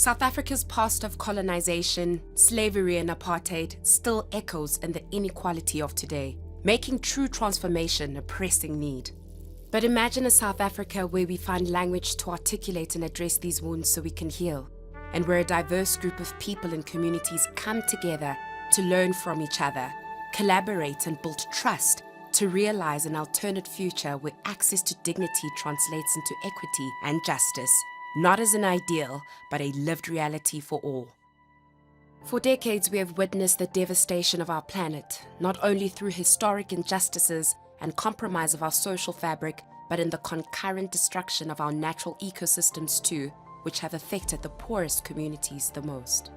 South Africa's past of colonization, slavery and apartheid still echoes in the inequality of today, making true transformation a pressing need. But imagine a South Africa where we find language to articulate and address these wounds so we can heal, and where a diverse group of people and communities come together to learn from each other, collaborate and build trust to realize an alternate future where access to dignity translates into equity and justice, not as an ideal, but a lived reality for all. For decades, we have witnessed the devastation of our planet, not only through historic injustices and compromise of our social fabric, but in the concurrent destruction of our natural ecosystems too, which have affected the poorest communities the most.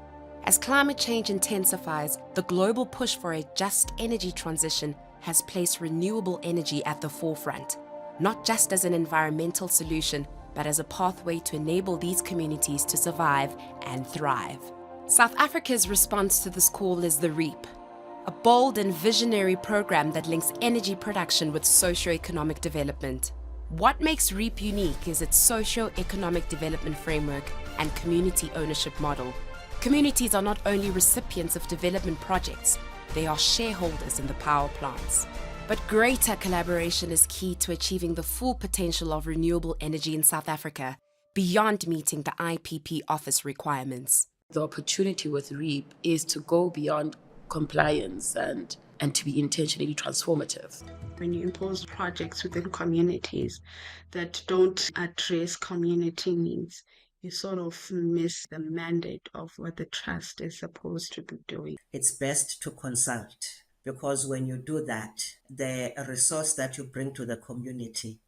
As climate change intensifies, the global push for a just energy transition has placed renewable energy at the forefront, not just as an environmental solution, but as a pathway to enable these communities to survive and thrive. South Africa's response to this call is the REAP, a bold and visionary program that links energy production with socio-economic development. What makes REAP unique is its socio-economic development framework and community ownership model. Communities are not only recipients of development projects, they are shareholders in the power plants. But greater collaboration is key to achieving the full potential of renewable energy in South Africa, beyond meeting the IPP office requirements. The opportunity with REAP is to go beyond compliance and to be intentionally transformative. When you impose projects within communities that don't address community needs, you sort of miss the mandate of what the trust is supposed to be doing. It's best to consult, because when you do that, the resource that you bring to the community,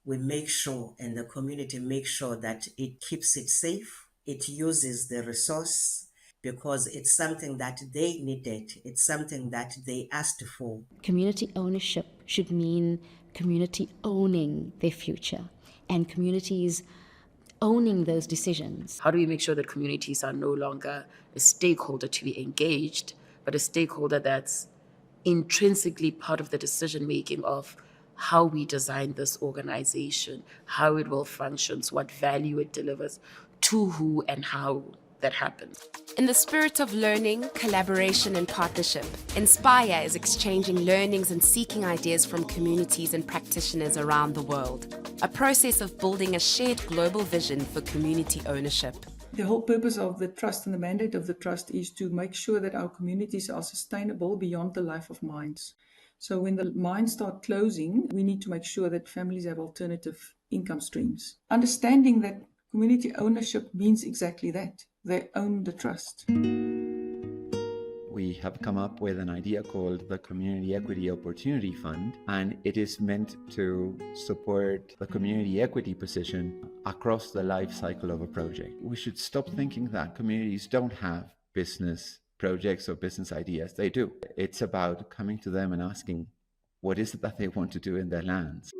we make sure, and the community makes sure that it keeps it safe, it uses the resource, because it's something that they needed, it's something that they asked for. Community ownership should mean community owning their future and communities owning those decisions. How do we make sure that communities are no longer a stakeholder to be engaged, but a stakeholder that's intrinsically part of the decision-making of how we design this organization, how it will function, what value it delivers, to who and how that happens. In the spirit of learning, collaboration and partnership, Inspire is exchanging learnings and seeking ideas from communities and practitioners around the world, a process of building a shared global vision for community ownership. The whole purpose of the trust and the mandate of the trust is to make sure that our communities are sustainable beyond the life of mines. So when the mines start closing, we need to make sure that families have alternative income streams. Understanding that community ownership means exactly that. They own the trust. We have come up with an idea called the Community Equity Opportunity Fund, and it is meant to support the community equity position across the life cycle of a project. We should stop thinking that communities don't have business projects or business ideas. They do. It's about coming to them and asking, what is it that they want to do in their lands?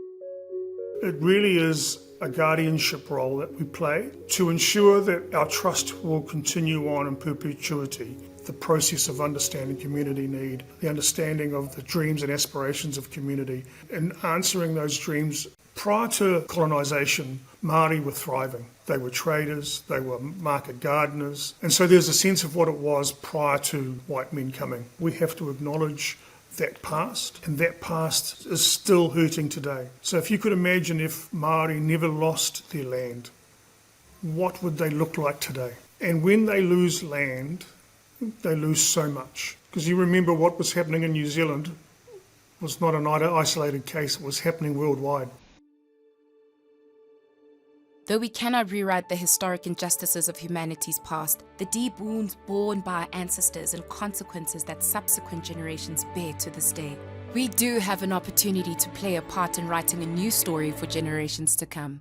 It really is a guardianship role that we play to ensure that our trust will continue on in perpetuity. The process of understanding community need, the understanding of the dreams and aspirations of community, and answering those dreams. Prior to colonisation, Māori were thriving. They were traders, they were market gardeners, and so there's a sense of what it was prior to white men coming. We have to acknowledge that past, and that past is still hurting today. So if you could imagine if Māori never lost their land, what would they look like today? And when they lose land, they lose so much. Because you remember what was happening in New Zealand was not an isolated case, it was happening worldwide. Though we cannot rewrite the historic injustices of humanity's past, the deep wounds borne by our ancestors and consequences that subsequent generations bear to this day, we do have an opportunity to play a part in writing a new story for generations to come.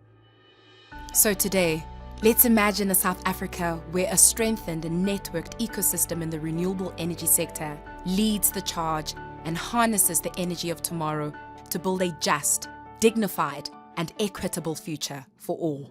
So today, let's imagine a South Africa where a strengthened and networked ecosystem in the renewable energy sector leads the charge and harnesses the energy of tomorrow to build a just, dignified, and equitable future for all.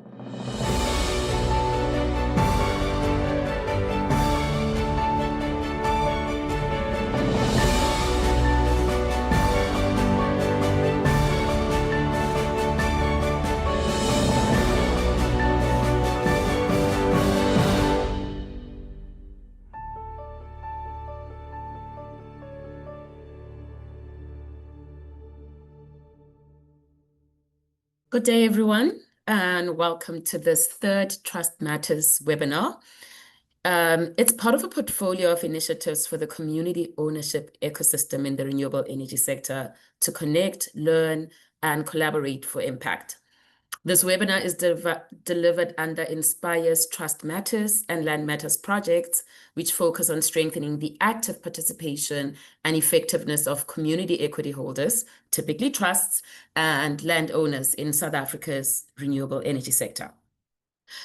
Good day, everyone, and welcome to this third Trust Matters webinar. It's part of a portfolio of initiatives for the community ownership ecosystem in the renewable energy sector to connect, learn, and collaborate for impact. This webinar is delivered under Inspire's Trust Matters and Land Matters projects, which focus on strengthening the active participation and effectiveness of community equity holders, typically trusts, and landowners in South Africa's renewable energy sector.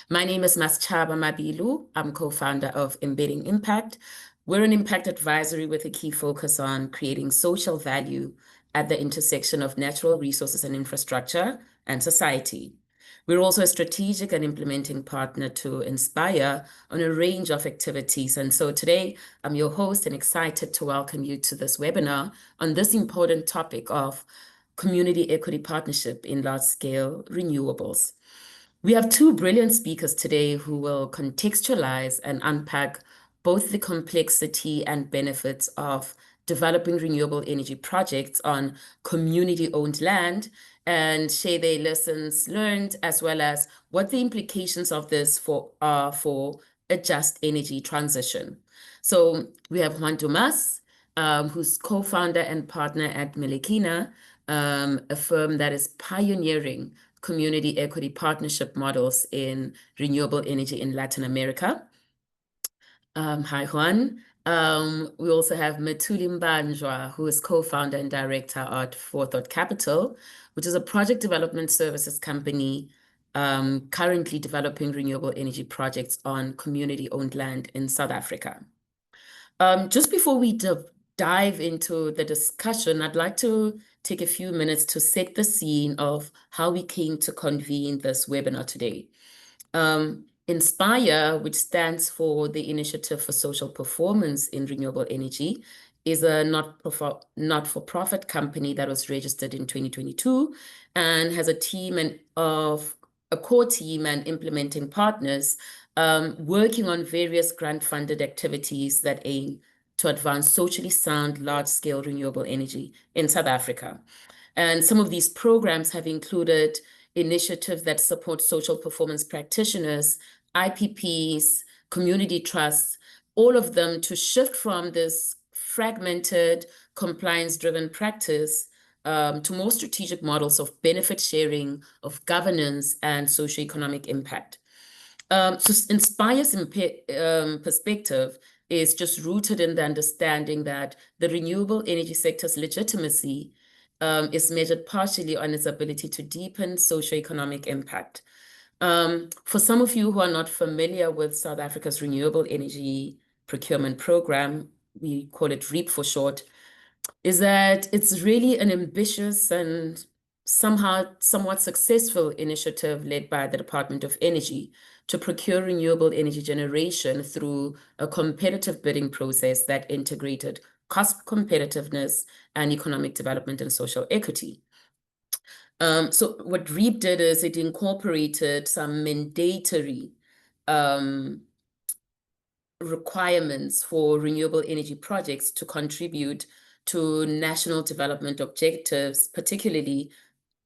My name is Maschaba Mabilu. I'm co-founder of Embedding Impact. We're an impact advisory with a key focus on creating social value at the intersection of natural resources and infrastructure and society. We're also a strategic and implementing partner to Inspire on a range of activities. And so today, I'm your host and excited to welcome you to this webinar on this important topic of community equity partnership in large-scale renewables. We have two brilliant speakers today who will contextualize and unpack both the complexity and benefits of developing renewable energy projects on community-owned land and share their lessons learned, as well as what the implications of this are for a just energy transition. So we have Juan Dumas, who's co-founder and partner at Meliquina, a firm that is pioneering community equity partnership models in renewable energy in Latin America. Hi, Juan. We also have Methuli Mbanjwa, who is co-founder and director at Forethought Capital, which is a project development services company currently developing renewable energy projects on community-owned land in South Africa. Just before we dive into the discussion, I'd like to take a few minutes to set the scene of how we came to convene this webinar today. Inspire, which stands for the Initiative for Social Performance in Renewable Energy, is a not-for-profit company that was registered in 2022 and has a core team and implementing partners working on various grant-funded activities that aim to advance socially sound, large-scale renewable energy in South Africa. And some of these programs have included initiatives that support social performance practitioners, IPPs, community trusts, all of them to shift from this fragmented, compliance-driven practice to more strategic models of benefit sharing, of governance, and socioeconomic impact. So Inspire's perspective is just rooted in the understanding that the renewable energy sector's legitimacy is measured partially on its ability to deepen socioeconomic impact. For some of you who are not familiar with South Africa's renewable energy procurement program, we call it REAP for short, is that it's really an ambitious and somewhat successful initiative led by the Department of Energy to procure renewable energy generation through a competitive bidding process that integrated cost competitiveness and economic development and social equity. So what REAP did is it incorporated some mandatory requirements for renewable energy projects to contribute to national development objectives, particularly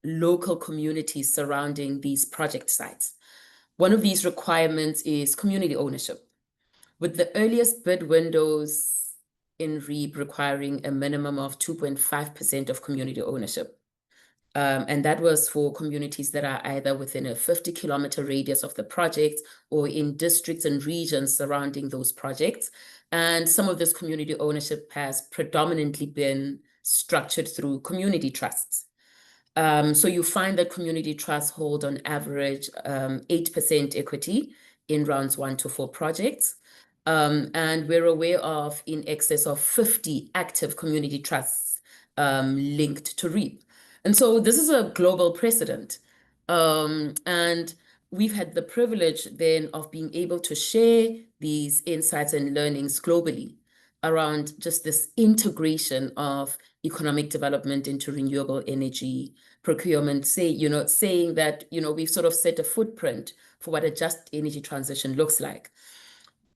local communities surrounding these project sites. One of these requirements is community ownership, with the earliest bid windows in REAP requiring a minimum of 2.5% of community ownership. And that was for communities that are either within a 50-kilometer radius of the project or in districts and regions surrounding those projects. And some of this community ownership has predominantly been structured through community trusts. So you find that community trusts hold on average 8% equity in rounds 1 to 4 projects. And we're aware of in excess of 50 active community trusts linked to REAP. And so this is a global precedent. And we've had the privilege then of being able to share these insights and learnings globally around just this integration of economic development into renewable energy procurement, saying that, we've sort of set a footprint for what a just energy transition looks like.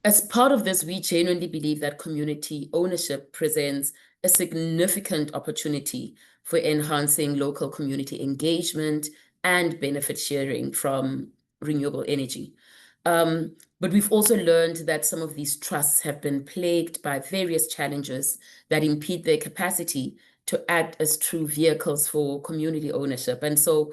As part of this, we genuinely believe that community ownership presents a significant opportunity for enhancing local community engagement and benefit sharing from renewable energy. But we've also learned that some of these trusts have been plagued by various challenges that impede their capacity to act as true vehicles for community ownership. And so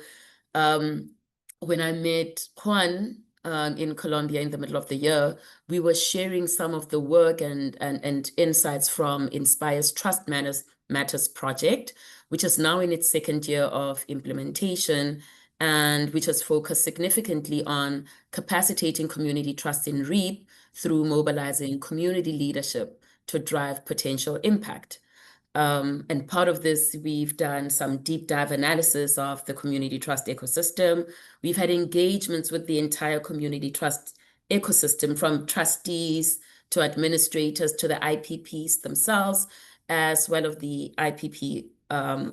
when I met Juan in Colombia in the middle of the year, we were sharing some of the work and insights from Inspire's Trust Matters project, which is now in its second year of implementation, and which has focused significantly on capacitating community trust in REAP through mobilizing community leadership to drive potential impact. And part of this, we've done some deep dive analysis of the community trust ecosystem. We've had engagements with the entire community trust ecosystem, from trustees to administrators to the IPPs themselves, as well as the IPP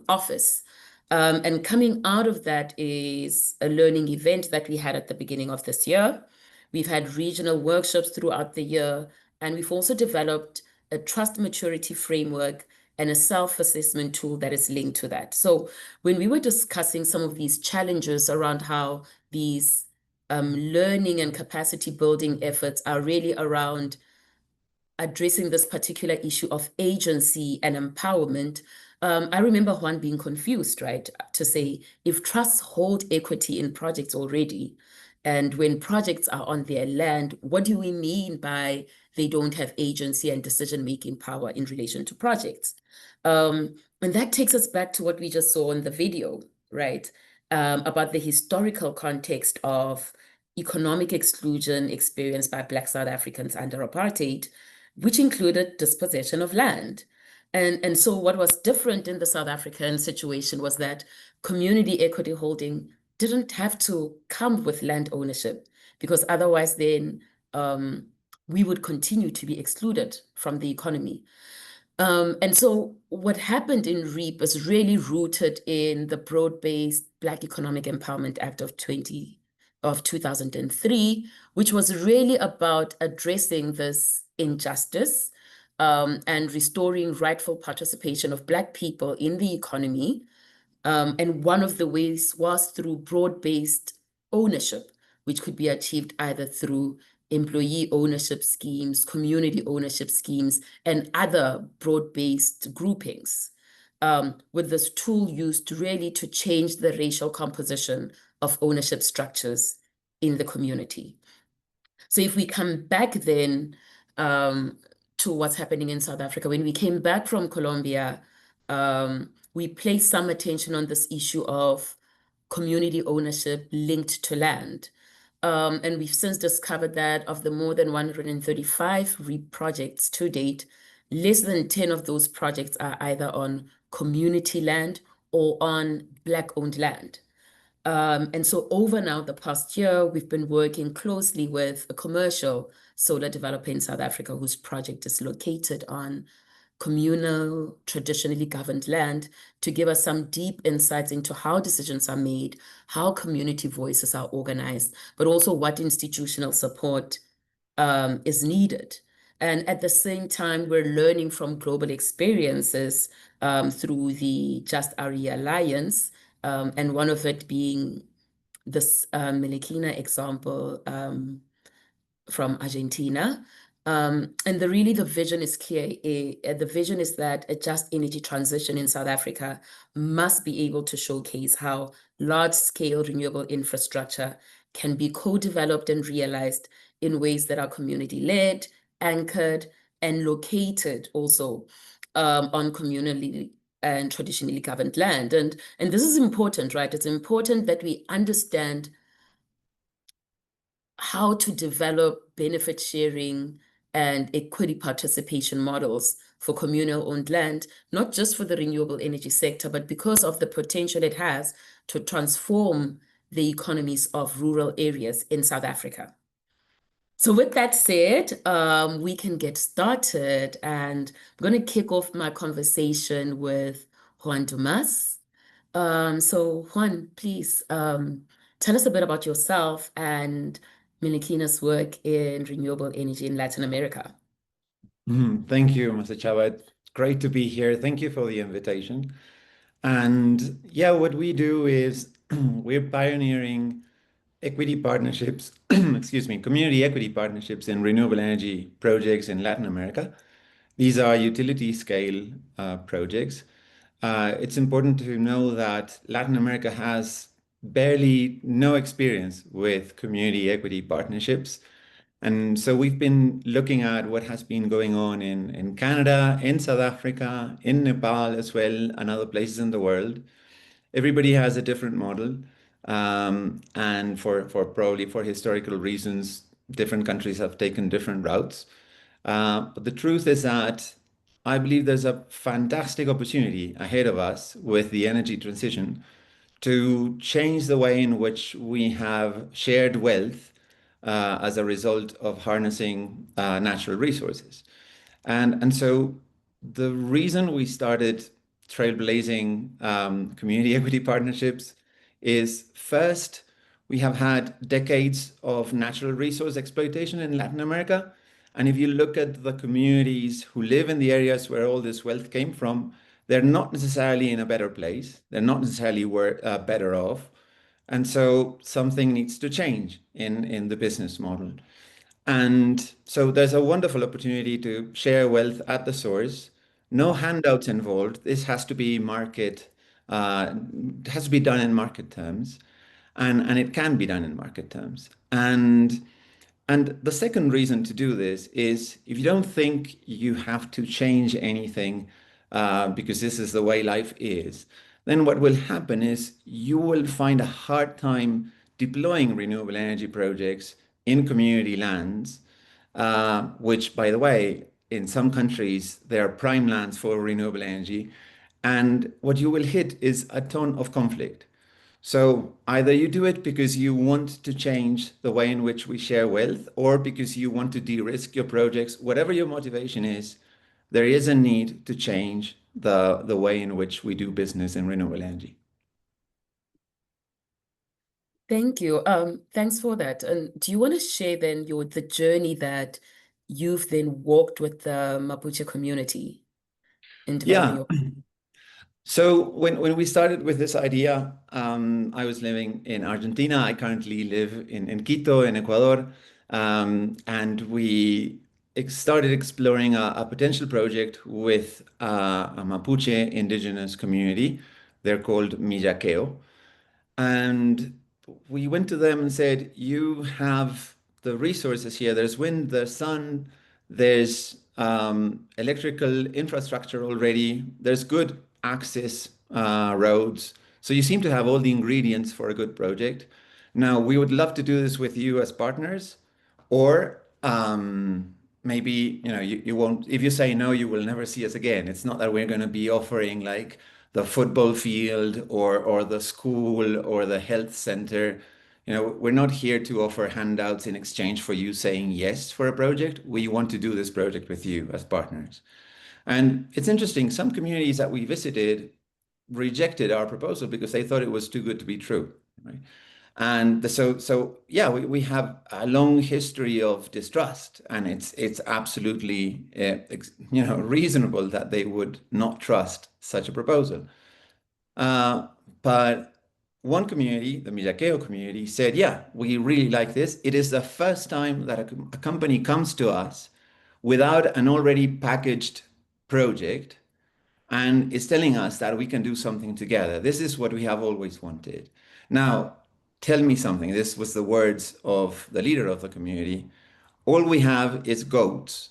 office. And coming out of that is a learning event that we had at the beginning of this year. We've had regional workshops throughout the year, and we've also developed a trust maturity framework and a self-assessment tool that is linked to that. So when we were discussing some of these challenges around how these learning and capacity building efforts are really around addressing this particular issue of agency and empowerment, I remember Juan being confused, right? To say, if trusts hold equity in projects already, and when projects are on their land, what do we mean by they don't have agency and decision-making power in relation to projects? And that takes us back to what we just saw in the video, right? About the historical context of economic exclusion experienced by Black South Africans under apartheid, which included dispossession of land. And so what was different in the South African situation was that community equity holding didn't have to come with land ownership, because otherwise then we would continue to be excluded from the economy. And so what happened in REAP is really rooted in the broad-based Black Economic Empowerment Act of 2003, which was really about addressing this injustice and restoring rightful participation of Black people in the economy. And one of the ways was through broad-based ownership, which could be achieved either through employee ownership schemes, community ownership schemes, and other broad-based groupings, with this tool used really to change the racial composition of ownership structures in the community. So if we come back then to what's happening in South Africa, when we came back from Colombia, we placed some attention on this issue of community ownership linked to land. And we've since discovered that of the more than 135 REAP projects to date, less than 10 of those projects are either on community land or on Black-owned land. And so over now the past year, we've been working closely with a commercial solar developer in South Africa whose project is located on communal, traditionally governed land, to give us some deep insights into how decisions are made, how community voices are organized, but also what institutional support is needed. And at the same time, we're learning from global experiences through the Just Area Alliance, and one of it being this Meliquina example from Argentina. And the vision is clear. The vision is that a just energy transition in South Africa must be able to showcase how large-scale renewable infrastructure can be co-developed and realized in ways that are community-led, anchored, and located also on communally and traditionally governed land. And this is important, right? It's important that we understand how to develop benefit sharing and equity participation models for communal owned land, not just for the renewable energy sector, but because of the potential it has to transform the economies of rural areas in South Africa. So with that said, we can get started, and I'm going to kick off my conversation with Juan Dumas. So Juan, please tell us a bit about yourself and Meliquina's work in renewable energy in Latin America. Thank you, Mr. Chava. It's great to be here. Thank you for the invitation. And yeah, what we do is we're pioneering equity partnerships, excuse me, community equity partnerships in renewable energy projects in Latin America. These are utility scale projects. It's important to know that Latin America has barely no experience with community equity partnerships. And so we've been looking at what has been going on in Canada, in South Africa, in Nepal as well, and other places in the world. Everybody has a different model. And for probably for historical reasons, different countries have taken different routes. But the truth is that I believe there's a fantastic opportunity ahead of us with the energy transition to change the way in which we have shared wealth as a result of harnessing natural resources. And so the reason we started trailblazing community equity partnerships is first, we have had decades of natural resource exploitation in Latin America. And if you look at the communities who live in the areas where all this wealth came from, they're not necessarily in a better place. They're not necessarily better off. And so something needs to change in the business model. And so there's a wonderful opportunity to share wealth at the source. No handouts involved. This has to be it has to be done in market terms, and it can be done in market terms. And the second reason to do this is if you don't think you have to change anything because this is the way life is, then what will happen is you will find a hard time deploying renewable energy projects in community lands, which, by the way, in some countries, they are prime lands for renewable energy. And what you will hit is a ton of conflict. So either you do it because you want to change the way in which we share wealth, or because you want to de-risk your projects. Whatever your motivation is, there is a need to change the way in which we do business in renewable energy. Thank you. Thanks for that. And do you want to share then the journey that you've then walked with the Mapuche community in developing Yeah. your? So when we started with this idea, I was living in Argentina. I currently live in Quito, in Ecuador. And we started exploring a potential project with a Mapuche indigenous community. They're called Miyakeo. And we went to them and said, you have the resources here. There's wind, there's sun, there's electrical infrastructure already, there's good access roads. So you seem to have all the ingredients for a good project. Now, we would love to do this with you as partners, or maybe, you won't, if you say no, you will never see us again. It's not that we're going to be offering like the football field or the school or the health center. We're not here to offer handouts in exchange for you saying yes for a project. We want to do this project with you as partners. And it's interesting, some communities that we visited rejected our proposal because they thought it was too good to be true, right? And so yeah, we have a long history of distrust, and it's absolutely reasonable that they would not trust such a proposal. But one community, the Miyakeo community, said, yeah, we really like this. It is the first time that a company comes to us without an already packaged project and is telling us that we can do something together. This is what we have always wanted. Now, tell me something. This was the words of the leader of the community. All we have is goats.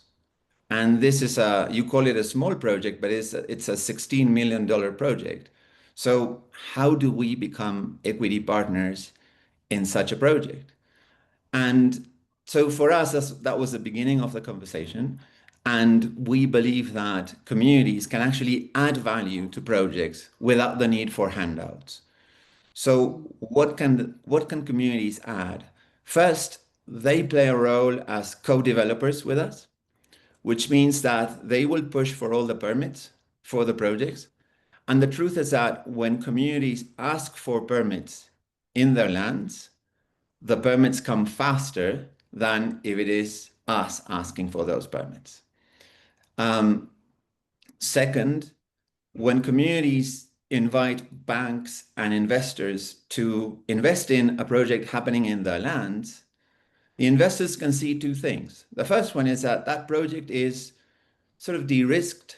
And this is you call it a small project, but it's a $16 million project. So how do we become equity partners in such a project? And so for us, that was the beginning of the conversation. And we believe that communities can actually add value to projects without the need for handouts. So what can communities add? First, they play a role as co-developers with us, which means that they will push for all the permits for the projects. And the truth is that when communities ask for permits in their lands, the permits come faster than if it is us asking for those permits. Second, when communities invite banks and investors to invest in a project happening in their lands, the investors can see two things. The first one is that that project is sort of de-risked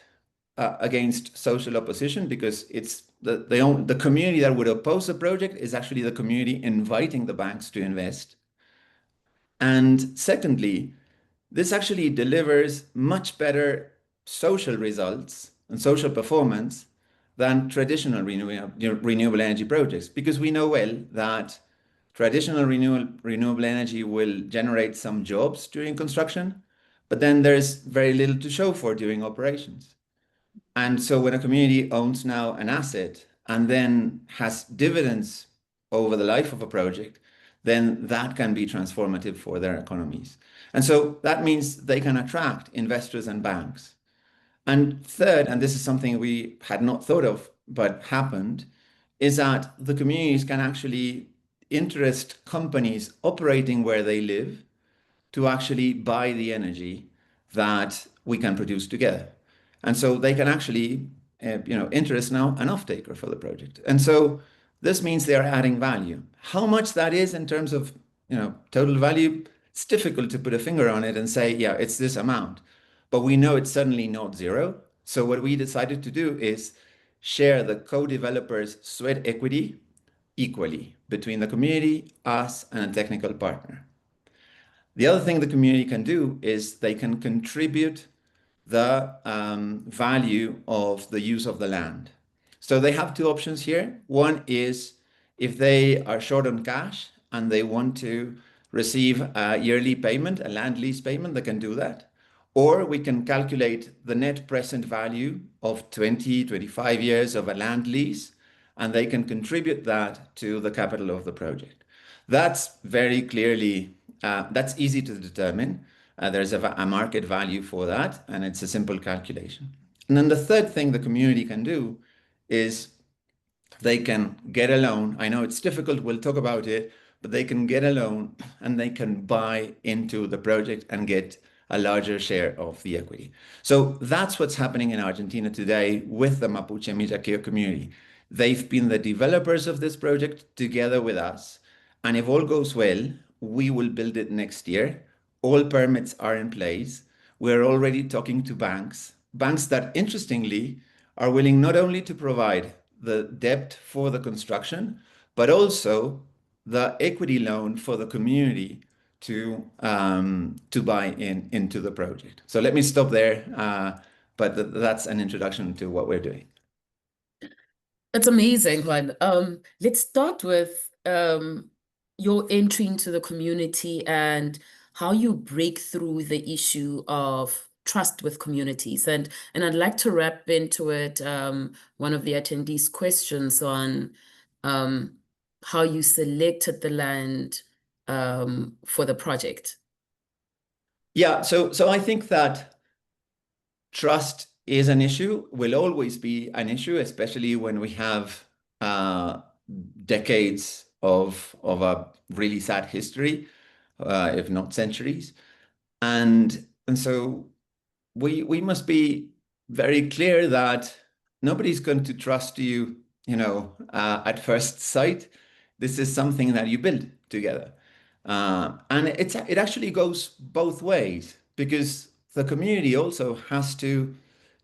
against social opposition, because it's the community that would oppose the project is actually the community inviting the banks to invest. And secondly, this actually delivers much better social results and social performance than traditional renewable energy projects, because we know well that traditional renewable energy will generate some jobs during construction, but then there's very little to show for during operations. And so when a community owns now an asset and then has dividends over the life of a project, then that can be transformative for their economies. And so that means they can attract investors and banks. And third, and this is something we had not thought of, but happened, is that the communities can actually interest companies operating where they live to actually buy the energy that we can produce together. And so they can actually, interest now an off-taker for the project. And so this means they're adding value. How much that is in terms of, total value, it's difficult to put a finger on it and say, yeah, it's this amount. But we know it's certainly not zero. So what we decided to do is share the co-developers' sweat equity equally between the community, us, and a technical partner. The other thing the community can do is they can contribute the value of the use of the land. So they have two options here. One is if they are short on cash and they want to receive a yearly payment, a land lease payment, they can do that. Or we can calculate the net present value of 20, 25 years of a land lease, and they can contribute that to the capital of the project. That's very clearly, that's easy to determine. There's a market value for that, and it's a simple calculation. And then the third thing the community can do is they can get a loan. I know it's difficult, we'll talk about it, but they can get a loan and they can buy into the project and get a larger share of the equity. So that's what's happening in Argentina today with the Mapuche Miyakeo community. They've been the developers of this project together with us. And if all goes well, we will build it next year. All permits are in place. We're already talking to banks that interestingly are willing not only to provide the debt for the construction, but also the equity loan for the community to buy into the project. So let me stop there, but that's an introduction to what we're doing. It's amazing, Juan. Let's start with your entry into the community and how you break through the issue of trust with communities. And I'd like to wrap into it one of the attendees' questions on how you selected the land for the project. Yeah, so I think that trust is an issue, will always be an issue, especially when we have decades of a really sad history, if not centuries. And so we must be very clear that nobody's going to trust you, at first sight. This is something that you build together. And it actually goes both ways, because the community also has to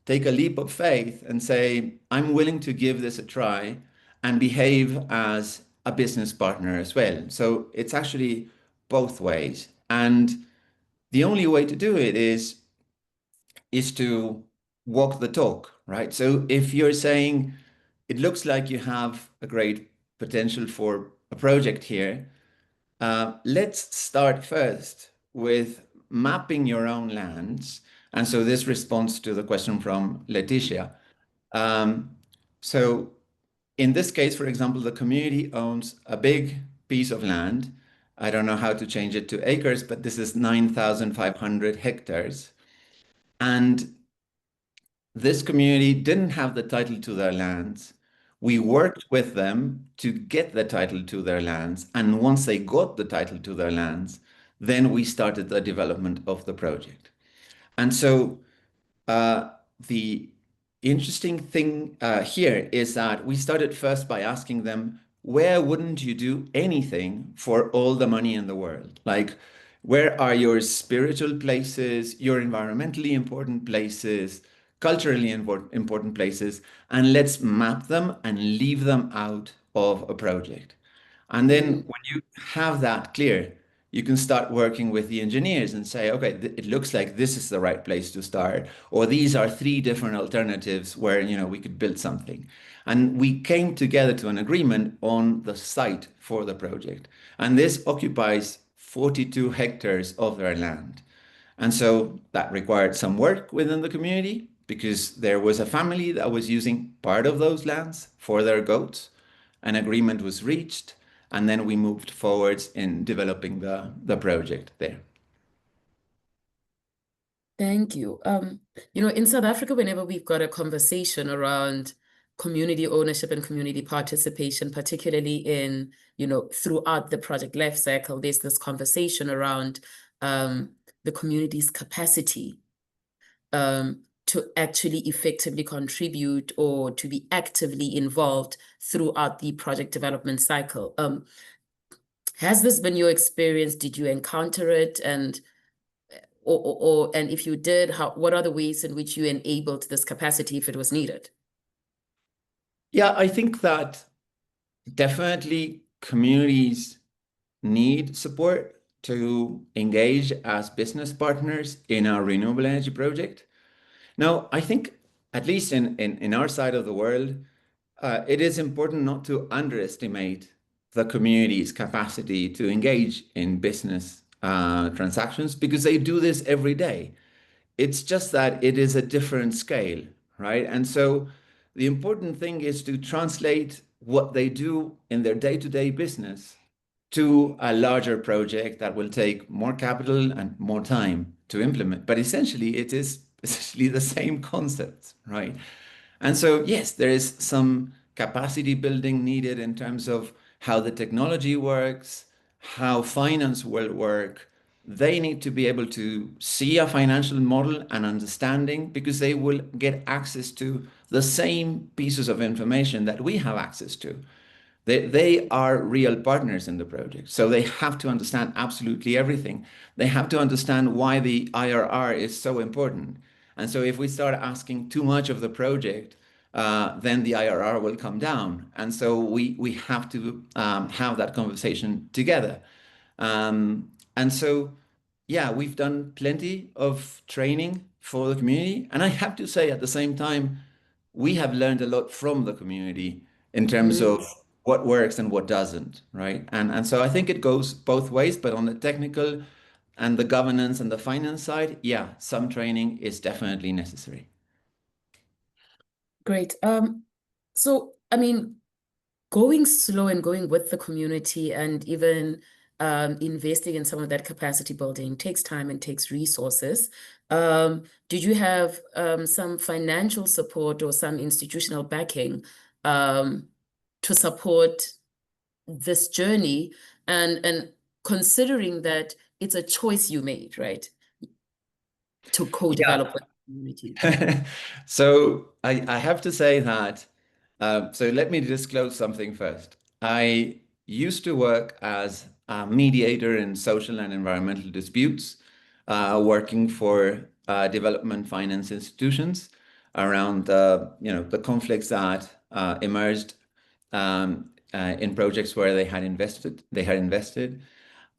take a leap of faith and say, I'm willing to give this a try and behave as a business partner as well. So it's actually both ways. And the only way to do it is to walk the talk, right? So if you're saying it looks like you have a great potential for a project here, let's start first with mapping your own lands. And so this responds to the question from Leticia. So in this case, for example, the community owns a big piece of land. I don't know how to change it to acres, but this is 9,500 hectares. And this community didn't have the title to their lands. We worked with them to get the title to their lands. And once they got the title to their lands, then we started the development of the project. And so the interesting thing here is that we started first by asking them, where wouldn't you do anything for all the money in the world? Like, where are your spiritual places, your environmentally important places, culturally important places? And let's map them and leave them out of a project. And then when you have that clear, you can start working with the engineers and say, okay, it looks like this is the right place to start, or these are three different alternatives where, we could build something. And we came together to an agreement on the site for the project. And this occupies 42 hectares of their land. And so that required some work within the community because there was a family that was using part of those lands for their goats. An agreement was reached, and then we moved forwards in developing the project there. Thank you. In South Africa, whenever we've got a conversation around community ownership and community participation, particularly in, throughout the project life cycle, there's this conversation around the community's capacity to actually effectively contribute or to be actively involved throughout the project development cycle. Has this been your experience? Did you encounter it? And if you did, what are the ways in which you enabled this capacity if it was needed? Yeah, I think that definitely communities need support to engage as business partners in a renewable energy project. Now, I think, at least in our side of the world, it is important not to underestimate the community's capacity to engage in business transactions because they do this every day. It's just that it is a different scale, right? And so the important thing is to translate what they do in their day-to-day business to a larger project that will take more capital and more time to implement. But essentially, it is essentially the same concept, right? And so, yes, there is some capacity building needed in terms of how the technology works, how finance will work. They need to be able to see a financial model and understanding because they will get access to the same pieces of information that we have access to. They are real partners in the project. So they have to understand absolutely everything. They have to understand why the IRR is so important. And so if we start asking too much of the project, then the IRR will come down. And so we have to have that conversation together. And so, yeah, we've done plenty of training for the community. And I have to say at the same time, we have learned a lot from the community in terms of what works and what doesn't, right? And so I think it goes both ways, but on the technical and the governance and the finance side, yeah, some training is definitely necessary. Great. So, going slow and going with the community and even investing in some of that capacity building takes time and takes resources. Did you have some financial support or some institutional backing to support this journey and considering that it's a choice you made, right? To co-develop with the community. So I have to say that, so let me disclose something first. I used to work as a mediator in social and environmental disputes, working for development finance institutions around the conflicts that emerged in projects where they had invested.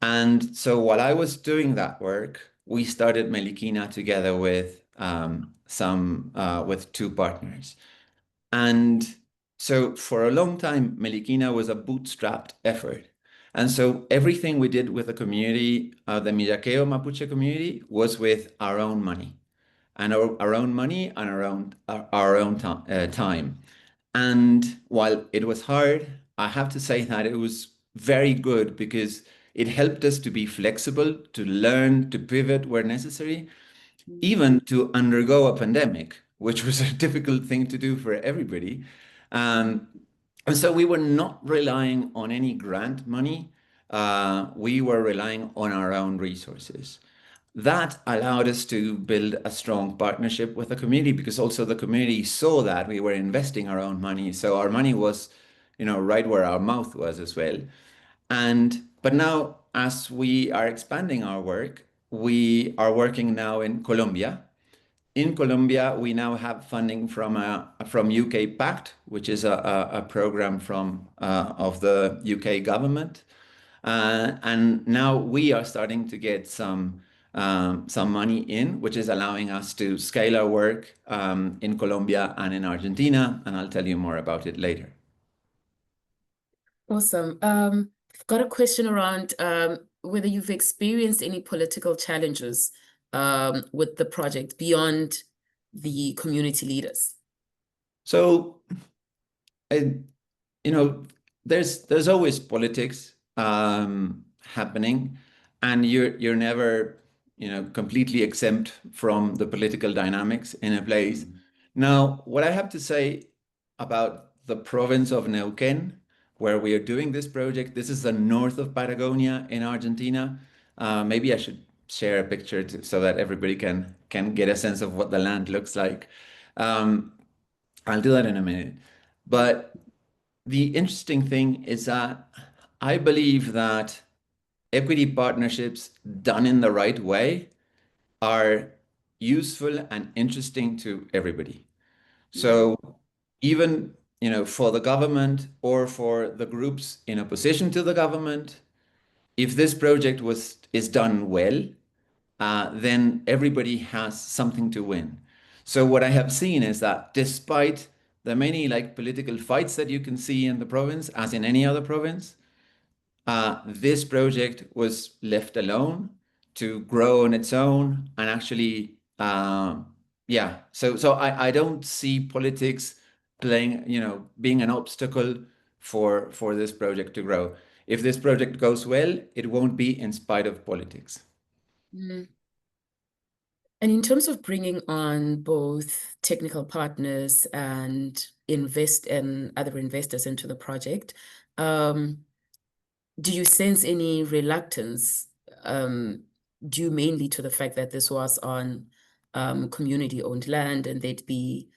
And so while I was doing that work, we started Meliquina together with with two partners. And so for a long time, Meliquina was a bootstrapped effort. And so everything we did with the community, the Miyakeo Mapuche community, was with our own money. And our own money and our own time. And while it was hard, I have to say that it was very good because it helped us to be flexible, to learn, to pivot where necessary, even to undergo a pandemic, which was a difficult thing to do for everybody. And so we were not relying on any grant money. We were relying on our own resources. That allowed us to build a strong partnership with the community, because also the community saw that we were investing our own money. So our money was, right where our mouth was as well. But now, as we are expanding our work, we are working now in Colombia. In Colombia, we now have funding from UK Pact, which is a program of the UK government. And now we are starting to get some money in, which is allowing us to scale our work in Colombia and in Argentina, and I'll tell you more about it later. Awesome. I've got a question around whether you've experienced any political challenges with the project beyond the community leaders. So, there's always politics happening, and you're never, completely exempt from the political dynamics in a place. Now, what I have to say about the province of Neuquén, where we are doing this project, this is the north of Patagonia in Argentina. Maybe I should share a picture so that everybody can get a sense of what the land looks like. I'll do that in a minute. But the interesting thing is that I believe that equity partnerships done in the right way are useful and interesting to everybody. So even, for the government or for the groups in opposition to the government, if this project is done well, then everybody has something to win. So what I have seen is that despite the many political fights that you can see in the province, as in any other province, this project was left alone to grow on its own, and actually, So I don't see politics playing, being an obstacle for this project to grow. If this project goes well, it won't be in spite of politics. Mm. And in terms of bringing on both technical partners and other investors into the project, do you sense any reluctance due mainly to the fact that this was on community-owned land, and there'd be,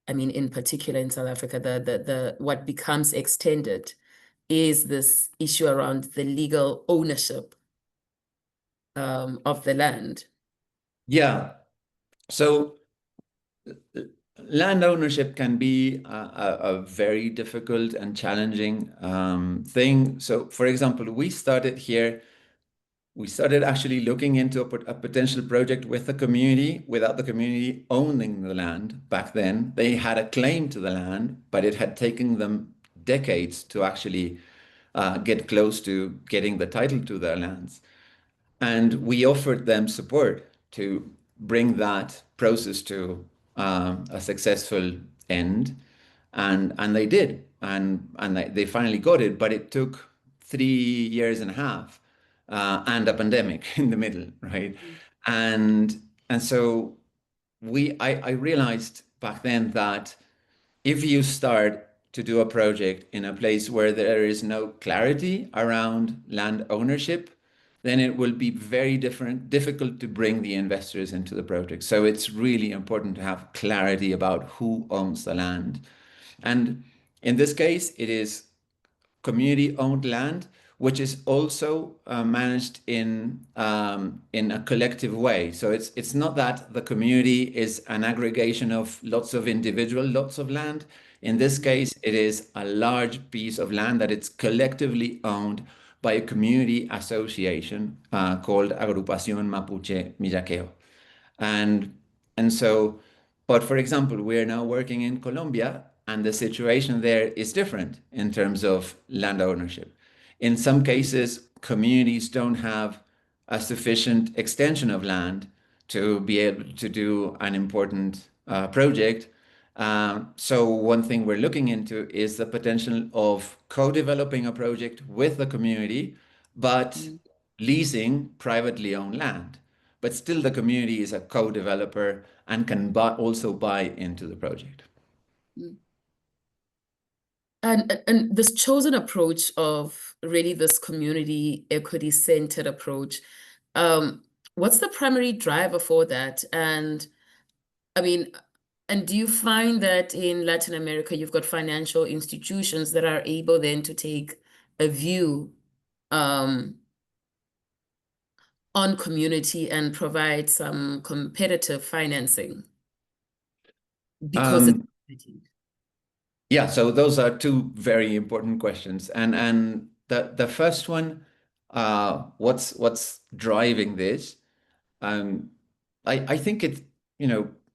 in particular in South Africa, the what becomes extended is this issue around the legal ownership of the land? Yeah. So land ownership can be a very difficult and challenging thing. So, for example, we started actually looking into a potential project with the community without the community owning the land back then. They had a claim to the land, but it had taken them decades to actually get close to getting the title to their lands. And we offered them support to bring that process to a successful end. And they did. And they finally got it, but it took 3.5 years and a pandemic in the middle, right? And so I realized back then that if you start to do a project in a place where there is no clarity around land ownership, then it will be very difficult to bring the investors into the project. So it's really important to have clarity about who owns the land. And in this case, it is community-owned land, which is also managed in a collective way. So it's not that the community is an aggregation of lots of individual lots of land. In this case, it is a large piece of land that it's collectively owned by a community association called Agrupación Mapuche Millaqueo. And so, but for example, we're now working in Colombia, and the situation there is different in terms of land ownership. In some cases, communities don't have a sufficient extension of land to be able to do an important project. So one thing we're looking into is the potential of co-developing a project with the community, but leasing privately owned land. But still the community is a co-developer and can also buy into the project. And this chosen approach of really this community equity centered approach, What's the primary driver for that? And I mean, and do you find that in Latin America, you've got financial institutions that are able then to take a view on community and provide some competitive financing because it's Yeah, so those are two very important questions. And the first one, what's driving this? I think it,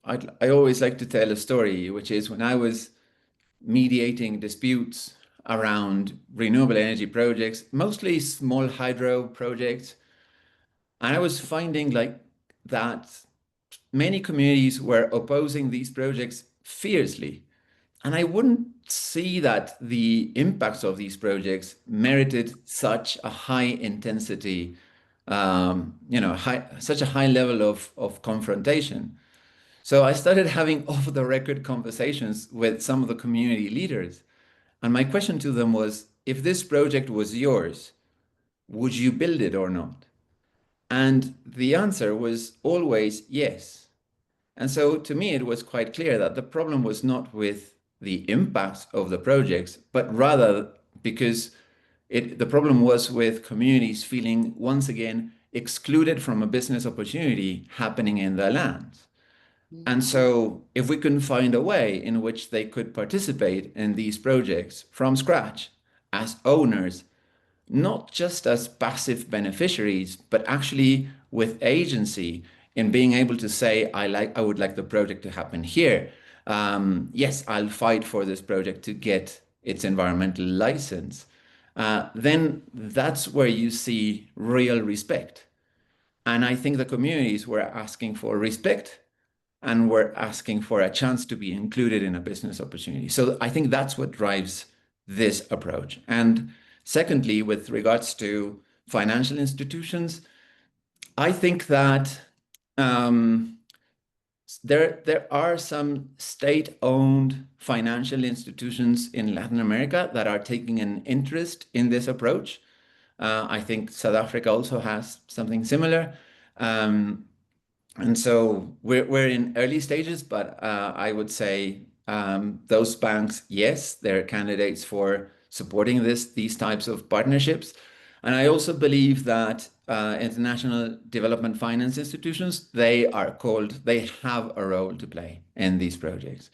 I always like to tell a story, which is when I was mediating disputes around renewable energy projects, mostly small hydro projects, and I was finding like that many communities were opposing these projects fiercely. And I wouldn't see that the impacts of these projects merited such a high intensity, such a high level of confrontation. So I started having off the record conversations with some of the community leaders. And my question to them was, if this project was yours, would you build it or not? And the answer was always yes. And so to me, it was quite clear that the problem was not with the impact of the projects, but rather because the problem was with communities feeling once again excluded from a business opportunity happening in their lands. And so if we couldn't find a way in which they could participate in these projects from scratch as owners, not just as passive beneficiaries, but actually with agency in being able to say, I would like the project to happen here. Yes, I'll fight for this project to get its environmental license. Then that's where you see real respect. And I think the communities were asking for respect and were asking for a chance to be included in a business opportunity. So I think that's what drives this approach. And secondly, with regards to financial institutions, I think that there are some state-owned financial institutions in Latin America that are taking an interest in this approach. I think South Africa also has something similar. And so we're in early stages, but I would say those banks, yes, they're candidates for supporting these types of partnerships. And I also believe that international development finance institutions, they have a role to play in these projects.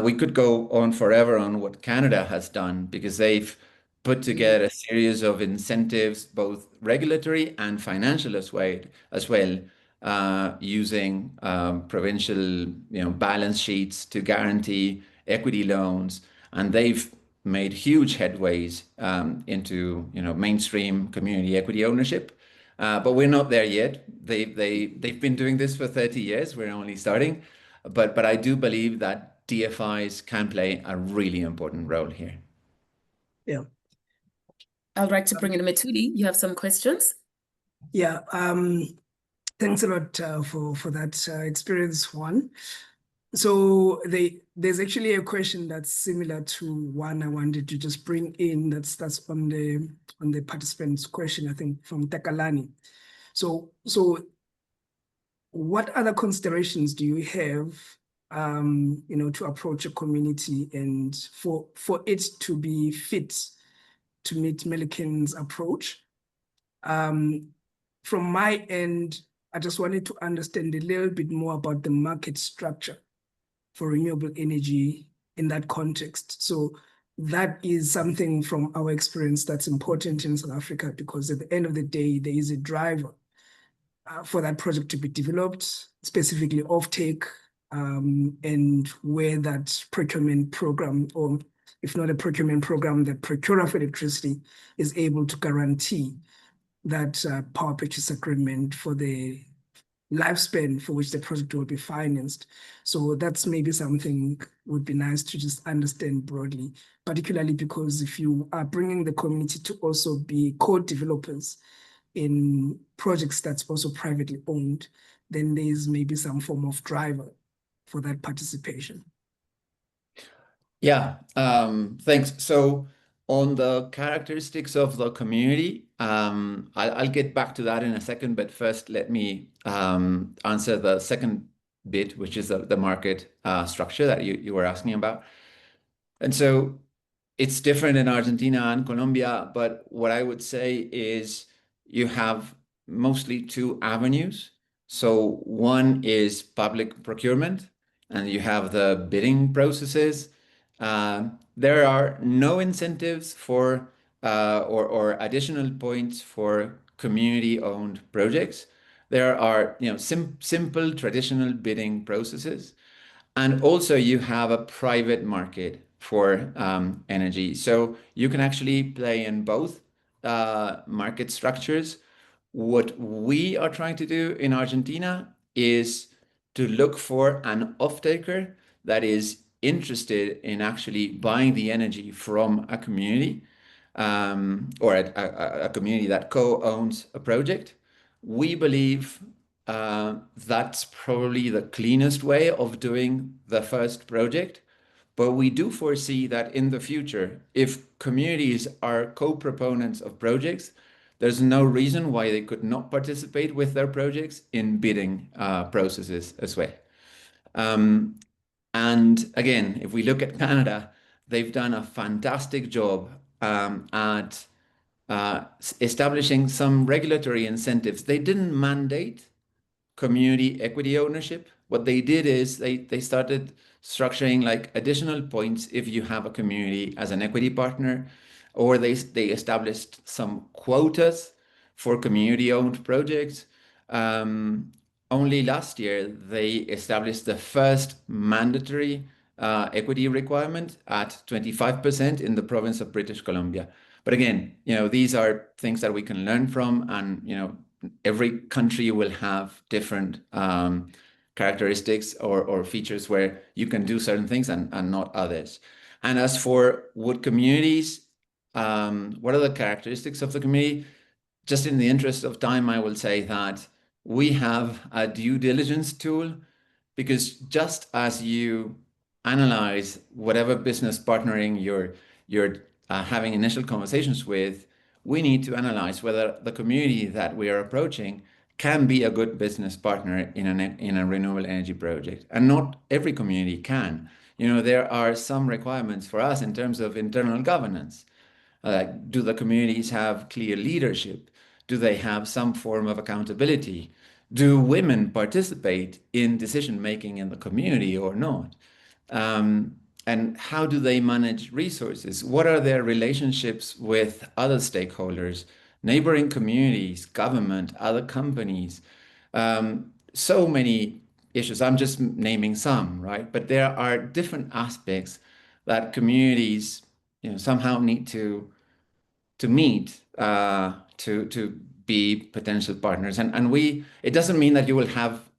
We could go on forever on what Canada has done because they've put together a series of incentives, both regulatory and financial as well, using provincial balance sheets to guarantee equity loans, and they've made huge headways into mainstream community equity ownership. But we're not there yet. They've been doing this for 30 years. We're only starting, but I do believe that DFIs can play a really important role here. Yeah. I'd like to bring in Metuli. You have some questions? Yeah. Thanks a lot for that experience, Juan. So there's actually a question that's similar to one I wanted to just bring in. That's on the participant's question, I think, from Takalani. So what other considerations do you have, to approach a community and for it to be fit to meet Meliquina's approach? From my end, I just wanted to understand a little bit more about the market structure for renewable energy in that context. So that is something from our experience that's important in South Africa, because at the end of the day, there is a driver for that project to be developed, specifically offtake, and where that procurement program, or if not a procurement program, the procurer of electricity is able to guarantee that power purchase agreement for the lifespan for which the project will be financed. So that's maybe something would be nice to just understand broadly, particularly because if you are bringing the community to also be co-developers in projects that's also privately owned, then there's maybe some form of driver for that participation. Yeah, thanks. So On the characteristics of the community, I'll get back to that in a second, but first let me answer the second bit, which is the market structure that you were asking about. And so it's different in Argentina and Colombia, but what I would say is you have mostly two avenues. So one is public procurement, and you have the bidding processes. There are no incentives for or additional points for community-owned projects. There are simple traditional bidding processes. And also you have a private market for energy. So you can actually play in both market structures. What we are trying to do in Argentina is to look for an off-taker that is interested in actually buying the energy from a community or a community that co-owns a project. We believe that's probably the cleanest way of doing the first project. But we do foresee that in the future, if communities are co-proponents of projects, there's no reason why they could not participate with their projects in bidding processes as well. And again, if we look at Canada, they've done a fantastic job at establishing some regulatory incentives. They didn't mandate community equity ownership. What they did is they started structuring like additional points if you have a community as an equity partner, or they established some quotas for community-owned projects. Only last year, they established the first mandatory equity requirement at 25% in the province of British Columbia. But again, these are things that we can learn from, and every country will have different characteristics or features where you can do certain things and not others. And as for wood communities, what are the characteristics of the community? Just in the interest of time, I will say that we have a due diligence tool, because just as you analyze whatever business partnering you're having initial conversations with, we need to analyze whether the community that we are approaching can be a good business partner in a renewable energy project. And not every community can. There are some requirements for us in terms of internal governance. Do the communities have clear leadership? Do they have some form of accountability? Do women participate in decision making in the community or not? And how do they manage resources? What are their relationships with other stakeholders, neighboring communities, government, other companies? So many issues. I'm just naming some, right? But there are different aspects that communities, somehow need to meet to be potential partners. And it doesn't mean that you will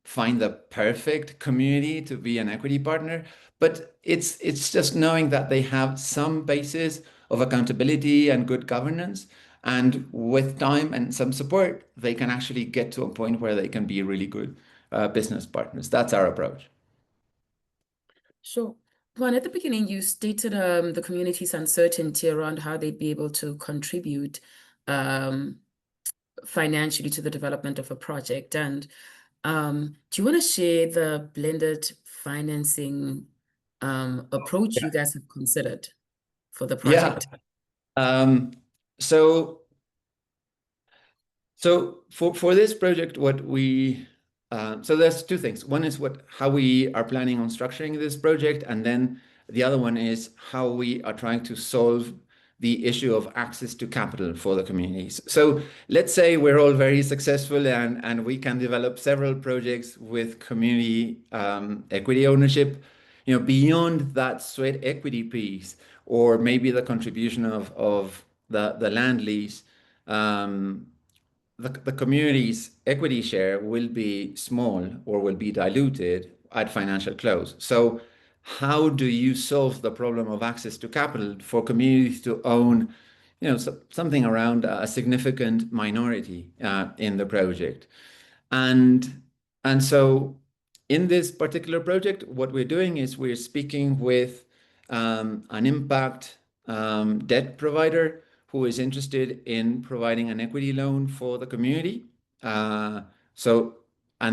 find the perfect community to be an equity partner, but it's just knowing that they have some basis of accountability and good governance. And with time and some support, they can actually get to a point where they can be really good business partners. That's our approach. Sure. Juan, at the beginning, you stated the community's uncertainty around how they'd be able to contribute financially to the development of a project. And do you want to share the blended financing approach you guys have considered for the project? Yeah. So for this project, so there's two things. One is how we are planning on structuring this project, and then the other one is how we are trying to solve the issue of access to capital for the communities. So let's say we're all very successful and we can develop several projects with community equity ownership. Beyond that sweat equity piece, or maybe the contribution of the land lease, the community's equity share will be small or will be diluted at financial close. So how do you solve the problem of access to capital for communities to own, something around a significant minority in the project? And so in this particular project, what we're doing is we're speaking with an impact debt provider who is interested in providing an equity loan for the community. And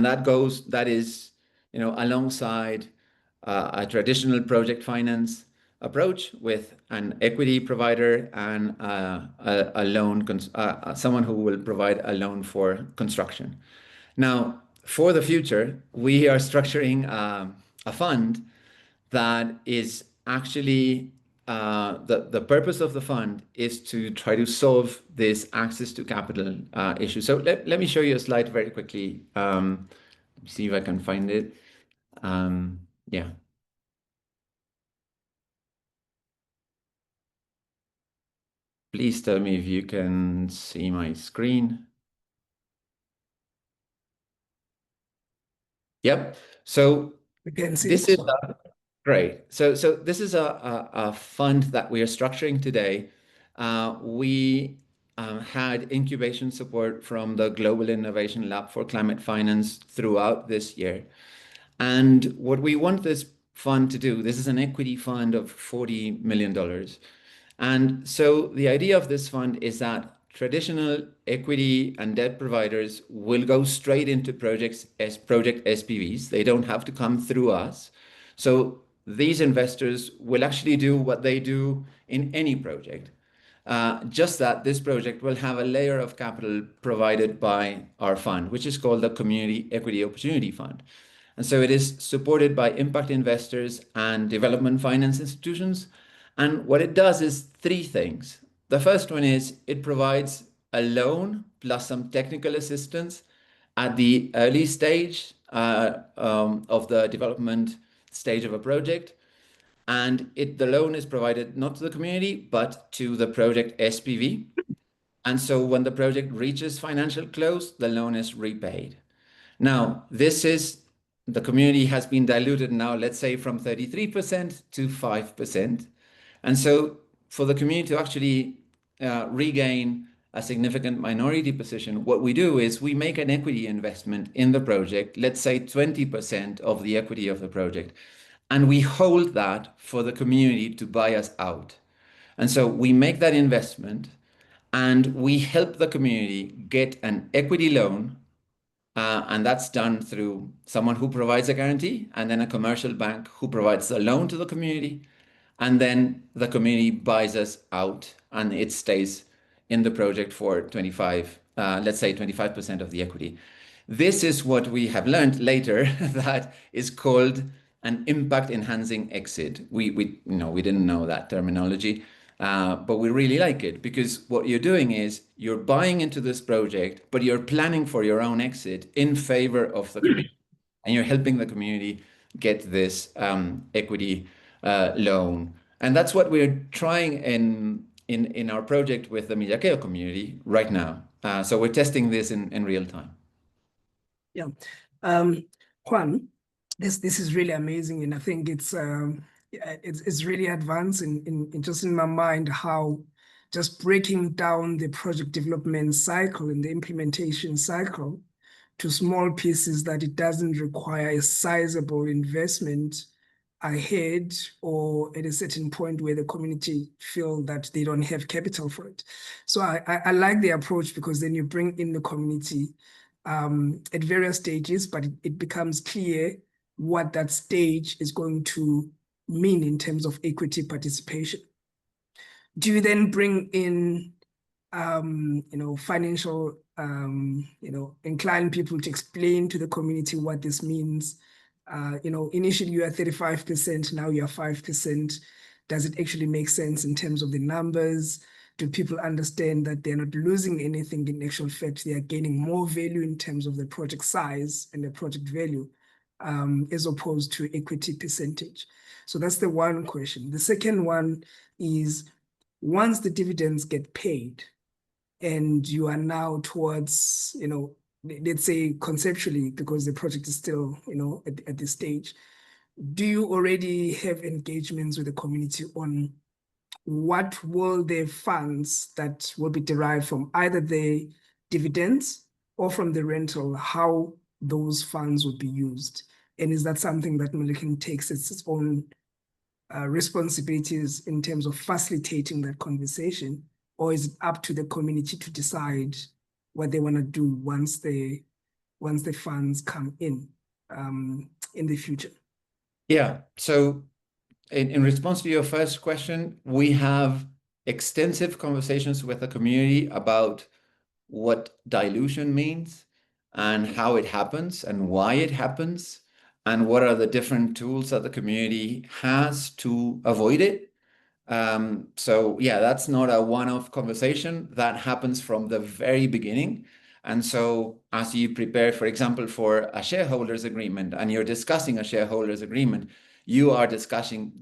that is, alongside a traditional project finance approach with an equity provider and a loan, someone who will provide a loan for construction. Now, for the future, we are structuring a fund that is actually the purpose of the fund is to try to solve this access to capital issue. So let me show you a slide very quickly. Let me see if I can find it. Yeah. Please tell me if you can see my screen. Yep. So We can see this it. is great. So this is a fund that we are structuring today. We had incubation support from the Global Innovation Lab for Climate Finance throughout this year. And what we want this fund to do, this is an equity fund of $40 million. And so the idea of this fund is that traditional equity and debt providers will go straight into projects as project SPVs. They don't have to come through us. So these investors will actually do what they do in any project. Just that this project will have a layer of capital provided by our fund, which is called the Community Equity Opportunity Fund. And so it is supported by impact investors and development finance institutions. And what it does is three things. The first one is it provides a loan plus some technical assistance at the early stage of the development stage of a project. And the loan is provided not to the community, but to the project SPV. And so when the project reaches financial close, the loan is repaid. Now, the community has been diluted now, let's say from 33% to 5%. And so for the community to actually regain a significant minority position, what we do is we make an equity investment in the project, let's say 20% of the equity of the project, and we hold that for the community to buy us out. And so we make that investment and we help the community get an equity loan. And that's done through someone who provides a guarantee and then a commercial bank who provides a loan to the community. And then the community buys us out and it stays in the project for let's say 25% of the equity. This is what we have learned later that is called an impact enhancing exit. We didn't know that terminology. But we really like it because what you're doing is you're buying into this project, but you're planning for your own exit in favor of the community. And you're helping the community get this equity loan. And that's what we're trying in our project with the Meliquina community right now. So we're testing this in real time. Yeah. Juan, this is really amazing. And I think it's really advanced in just in my mind how just breaking down the project development cycle and the implementation cycle to small pieces that it doesn't require a sizable investment ahead or at a certain point where the community feel that they don't have capital for it. So I like the approach because then you bring in the community at various stages, but it becomes clear what that stage is going to mean in terms of equity participation. Do you then bring in, financial, inclined people to explain to the community what this means? Initially you are 35%, now you are 5%. Does it actually make sense in terms of the numbers? Do people understand that they're not losing anything? In actual fact, they are gaining more value in terms of the project size and the project value, as opposed to equity percentage. So that's the one question. The second one is, once the dividends get paid and you are now towards, let's say conceptually, because the project is still, at this stage, do you already have engagements with the community on what will the funds that will be derived from either the dividends or from the rental, how those funds would be used? And is that something that Meliquina takes as its own responsibilities in terms of facilitating that conversation, or is it up to the community to decide what they want to do once the funds come in the future? Yeah. So in response to your first question, we have extensive conversations with the community about what dilution means and how it happens and why it happens and what are the different tools that the community has to avoid it. So yeah, that's not a one-off conversation. That happens from the very beginning. And so as you prepare, for example, for a shareholders agreement and you're discussing a shareholders agreement, you are discussing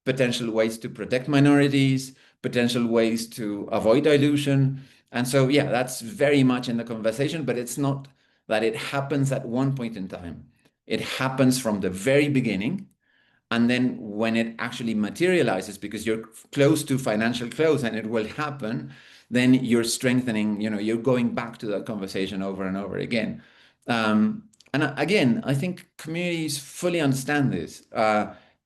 potential ways to protect minorities, potential ways to avoid dilution. And so, yeah, that's very much in the conversation, but it's not that it happens at one point in time. It happens from the very beginning. And then when it actually materializes, because you're close to financial close and it will happen, then you're strengthening, you're going back to that conversation over and over again. And again, I think communities fully understand this.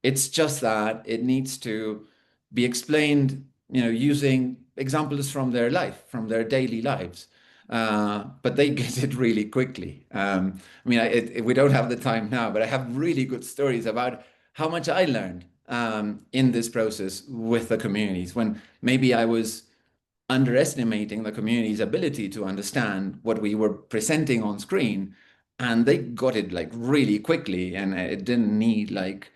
It's just that it needs to be explained, using examples from their life, from their daily lives. But they get it really quickly. We don't have the time now, but I have really good stories about how much I learned in this process with the communities when maybe I was underestimating the community's ability to understand what we were presenting on screen, and they got it like really quickly, and it didn't need like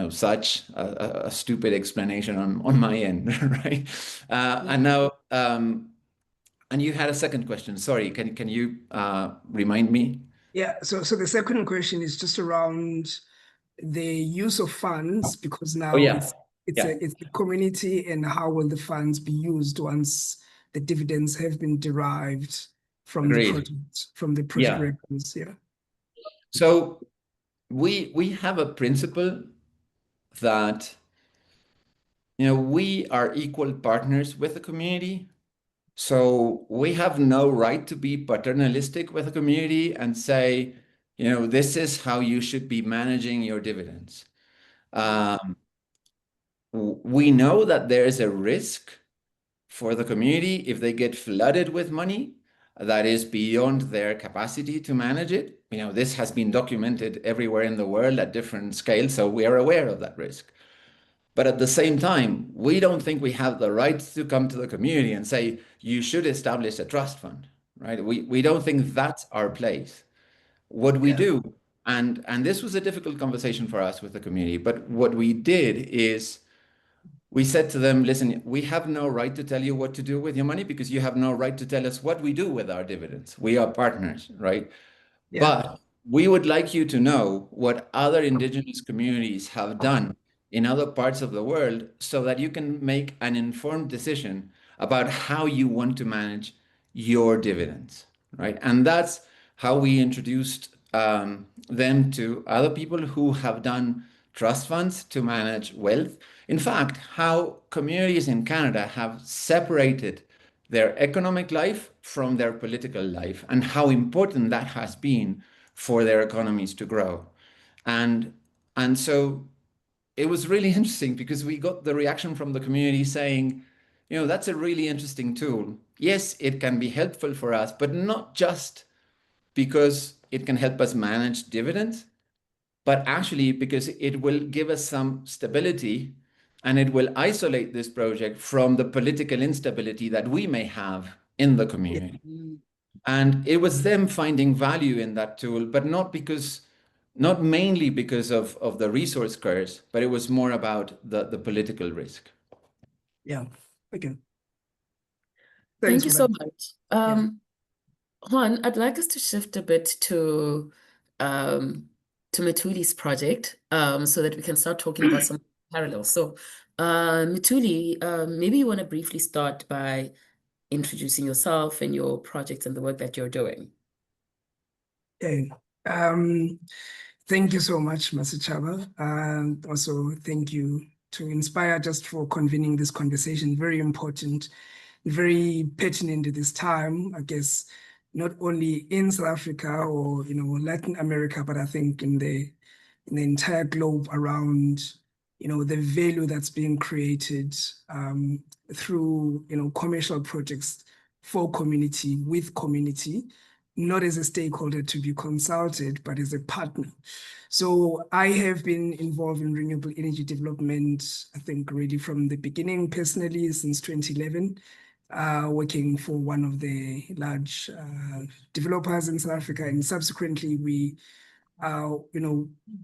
such a stupid explanation on my end, right? And now, and you had a second question. Sorry, can you remind me? Yeah. So the second question is just around the use of funds, because now it's the community, and how will the funds be used once the dividends have been derived from the project revenues? Yeah. So we have a principle that we are equal partners with the community. So we have no right to be paternalistic with the community and say, this is how you should be managing your dividends. We know that there is a risk for the community if they get flooded with money that is beyond their capacity to manage it. This has been documented everywhere in the world at different scales, so we are aware of that risk. But at the same time, we don't think we have the right to come to the community and say, you should establish a trust fund, right? We don't think that's our place. What we do, and this was a difficult conversation for us with the community, but what we did is we said to them, listen, we have no right to tell you what to do with your money because you have no right to tell us what we do with our dividends. We are partners, right? Yeah. But we would like you to know what other indigenous communities have done in other parts of the world so that you can make an informed decision about how you want to manage your dividends, right? And that's how we introduced them to other people who have done trust funds to manage wealth. In fact, how communities in Canada have separated their economic life from their political life and how important that has been for their economies to grow. And so it was really interesting because we got the reaction from the community saying, that's a really interesting tool. Yes, it can be helpful for us, but not just because it can help us manage dividends, but actually because it will give us some stability and it will isolate this project from the political instability that we may have in the community. And it was them finding value in that tool, but not mainly because of the resource curse, but it was more about the political risk. Yeah. Okay. Thank you so much. Juan, I'd like us to shift a bit to Metuli's project so that we can start talking about some parallels. So Metuli, maybe you want to briefly start by introducing yourself and your project and the work that you're doing. Okay. Thank you so much, Masichaba. And also thank you to Inspire just for convening this conversation. Very important, very pertinent at this time, I guess, not only in South Africa or Latin America, but I think in the in the entire globe around, the value that's being created through, commercial projects for community, with community, not as a stakeholder to be consulted, but as a partner. So I have been involved in renewable energy development, I think really from the beginning personally since 2011, working for one of the large developers in South Africa. And subsequently we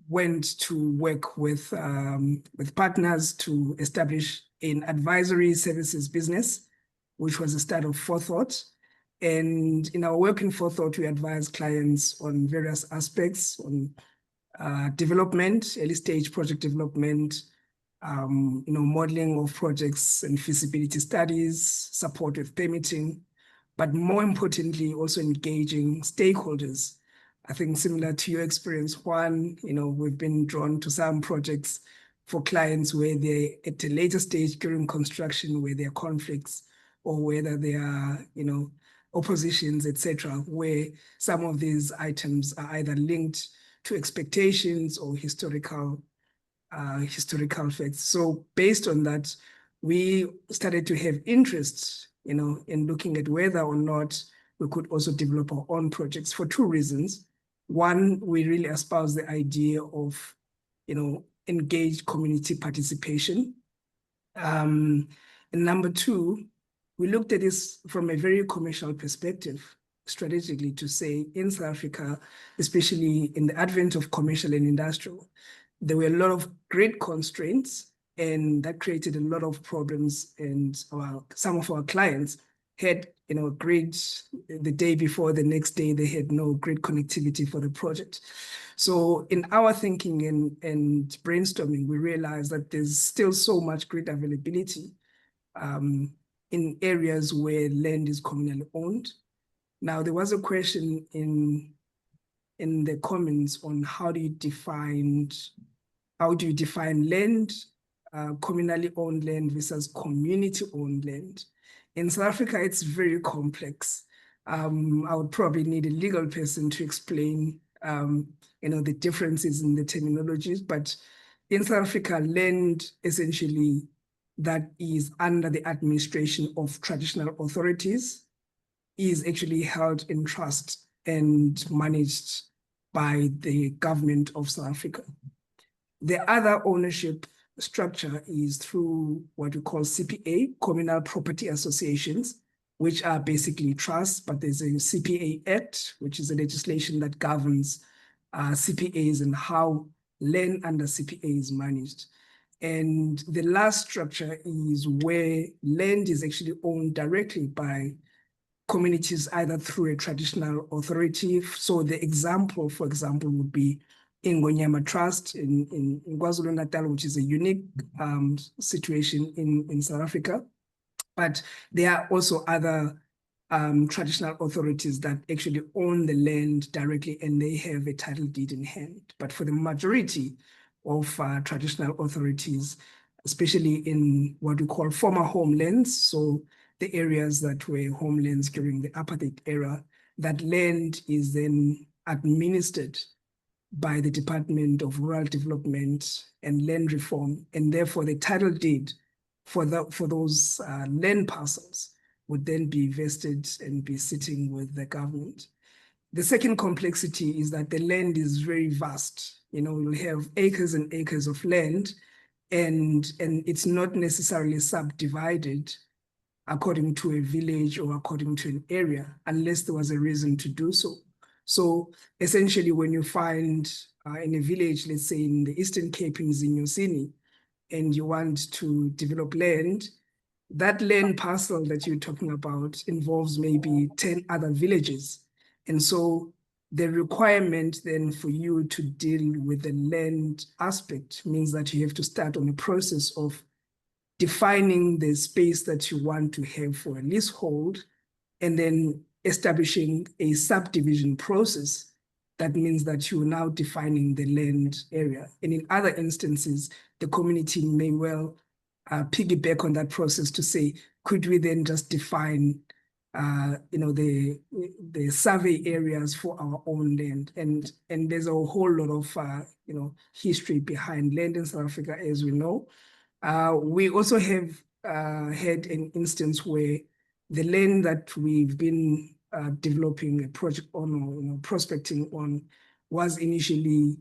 went to work with partners to establish an advisory services business, which was the start of Forethought. And in our work in Forethought, we advise clients on various aspects, on development, early stage project development, modeling of projects and feasibility studies, support with permitting, but more importantly, also engaging stakeholders. I think similar to your experience, Juan, we've been drawn to some projects for clients where they're at a later stage during construction, where there are conflicts or whether there are, oppositions, etc., where some of these items are either linked to expectations or historical facts. So based on that, we started to have interest, in looking at whether or not we could also develop our own projects for two reasons. One, we really espouse the idea of, engaged community participation. And number two, we looked at this from a very commercial perspective, strategically, to say in South Africa, especially in the advent of commercial and industrial, there were a lot of great constraints, and that created a lot of problems. And some of our clients had, grid the day before, the next day they had no grid connectivity for the project. So in our thinking and brainstorming, we realized that there's still so much grid availability in areas where land is communally owned. Now, there was a question in the comments on how do you define land, communally owned land versus community owned land. In South Africa, it's very complex. I would probably need a legal person to explain, the differences in the terminologies, but in South Africa, land essentially that is under the administration of traditional authorities is actually held in trust and managed by the government of South Africa. The other ownership structure is through what we call CPA, Communal Property Associations, which are basically trusts, but there's a CPA Act, which is a legislation that governs CPAs and how land under CPA is managed. And the last structure is where land is actually owned directly by communities, either through a traditional authority. So the example, for example, would be Ingonyama Trust in KwaZulu-Natal, which is a unique situation in South Africa. But there are also other traditional authorities that actually own the land directly, and they have a title deed in hand. But for the majority of traditional authorities, especially in what we call former homelands, so the areas that were homelands during the apartheid era, that land is then administered by the Department of Rural Development and Land Reform, and therefore the title deed for those land parcels would then be vested and be sitting with the government. The second complexity is that the land is very vast. You'll have acres and acres of land, and it's not necessarily subdivided according to a village or according to an area, unless there was a reason to do so. So essentially, when you find in a village, let's say in the Eastern Cape in Zinyosini, and you want to develop land, that land parcel that you're talking about involves maybe 10 other villages. And so the requirement then for you to deal with the land aspect means that you have to start on a process of defining the space that you want to have for a leasehold, and then establishing a subdivision process. That means that you're now defining the land area. And in other instances, the community may well piggyback on that process to say, could we then just define the survey areas for our own land, and there's a whole lot of history behind land in South Africa, as we know. We also have had an instance where the land that we've been developing a project on, or prospecting on, was initially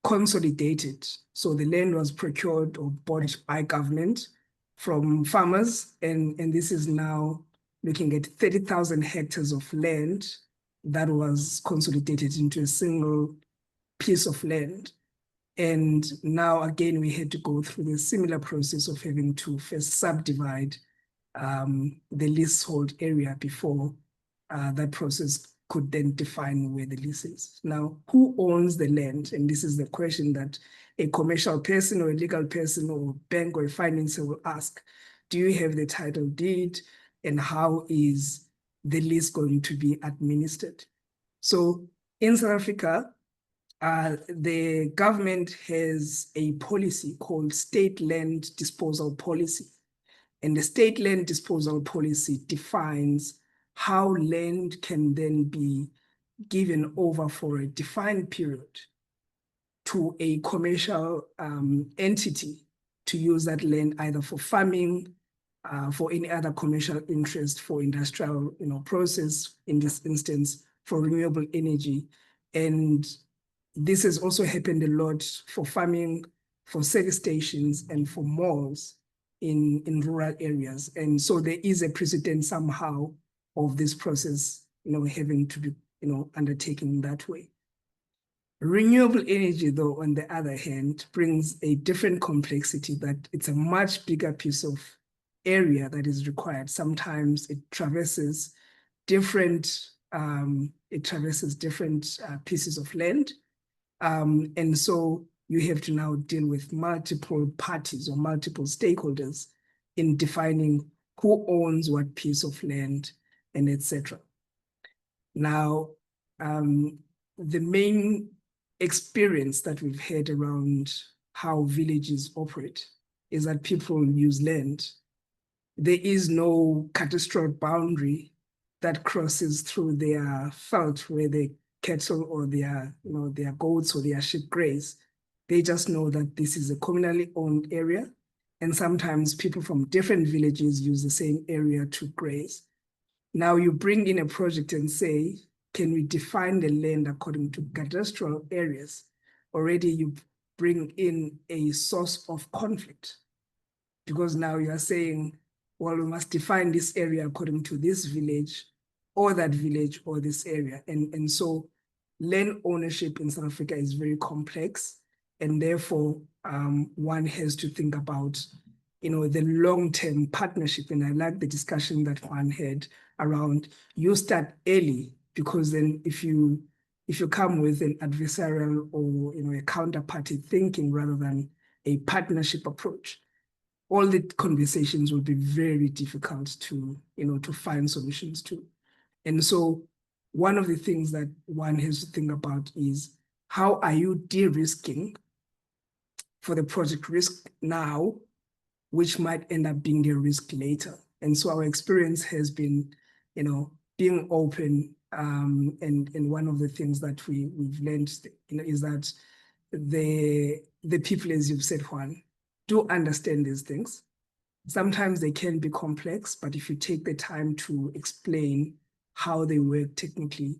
consolidated. So the land was procured or bought by government from farmers, and this is now looking at 30,000 hectares of land that was consolidated into a single piece of land. And now again, we had to go through the similar process of having to first subdivide the leasehold area before that process could then define where the lease is. Now, who owns the land? And this is the question that a commercial person or a legal person or bank or a financier will ask. Do you have the title deed? And how is the lease going to be administered? So in South Africa, the government has a policy called State Land Disposal Policy. And the State Land Disposal Policy defines how land can then be given over for a defined period to a commercial entity to use that land either for farming, for any other commercial interest, for industrial process, in this instance, for renewable energy. And this has also happened a lot for farming, for service stations, and for malls in rural areas. And so there is a precedent somehow of this process having to be undertaken that way. Renewable energy, though, on the other hand, brings a different complexity, that it's a much bigger piece of area that is required. Sometimes it traverses different pieces of land. And so you have to now deal with multiple parties or multiple stakeholders in defining who owns what piece of land and etc. Now, the main experience that we've had around how villages operate is that people use land. There is no cadastral boundary that crosses through their veld where the cattle or their goats or their sheep graze. They just know that this is a communally owned area, and sometimes people from different villages use the same area to graze. Now you bring in a project and say, can we define the land according to cadastral areas? Already you bring in a source of conflict, because now you are saying, well, we must define this area according to this village or that village or this area. And so land ownership in South Africa is very complex, and therefore one has to think about the long-term partnership. And I like the discussion that Juan had around, you start early, because then if you come with an adversarial or a counterparty thinking rather than a partnership approach, all the conversations will be very difficult to find solutions to. And so one of the things that one has to think about is, how are you de-risking for the project risk now, which might end up being the risk later? And so our experience has been, being open. And one of the things that we've learned, is that the people, as you've said, Juan, do understand these things. Sometimes they can be complex, but if you take the time to explain how they work technically,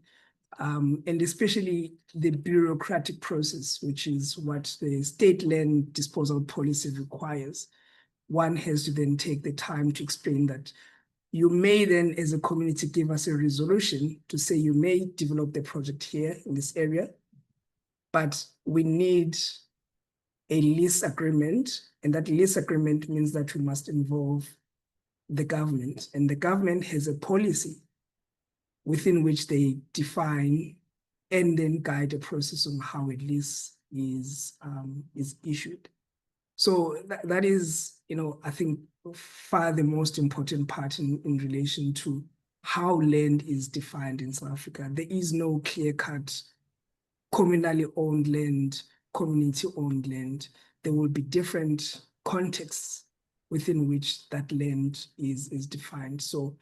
and especially the bureaucratic process, which is what the State Land Disposal Policy requires, one has to then take the time to explain that you may then, as a community, give us a resolution to say you may develop the project here in this area, but we need a lease agreement, and that lease agreement means that we must involve the government, and the government has a policy within which they define and then guide a process on how a lease is issued. So that is, I think, far the most important part in relation to how land is defined in South Africa. There is no clear-cut communally owned land, community-owned land. There will be different contexts within which that land is defined. So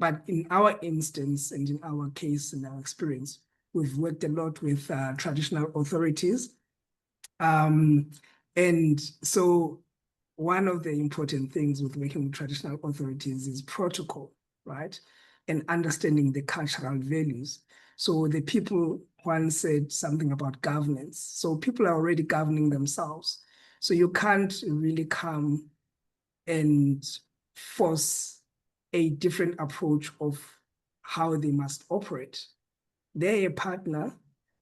But in our instance and in our case, in our experience, we've worked a lot with traditional authorities. And so one of the important things with working with traditional authorities is protocol, right? And understanding the cultural values. So the people once said something about governance. So people are already governing themselves. So you can't really come and force a different approach of how they must operate. They're a partner,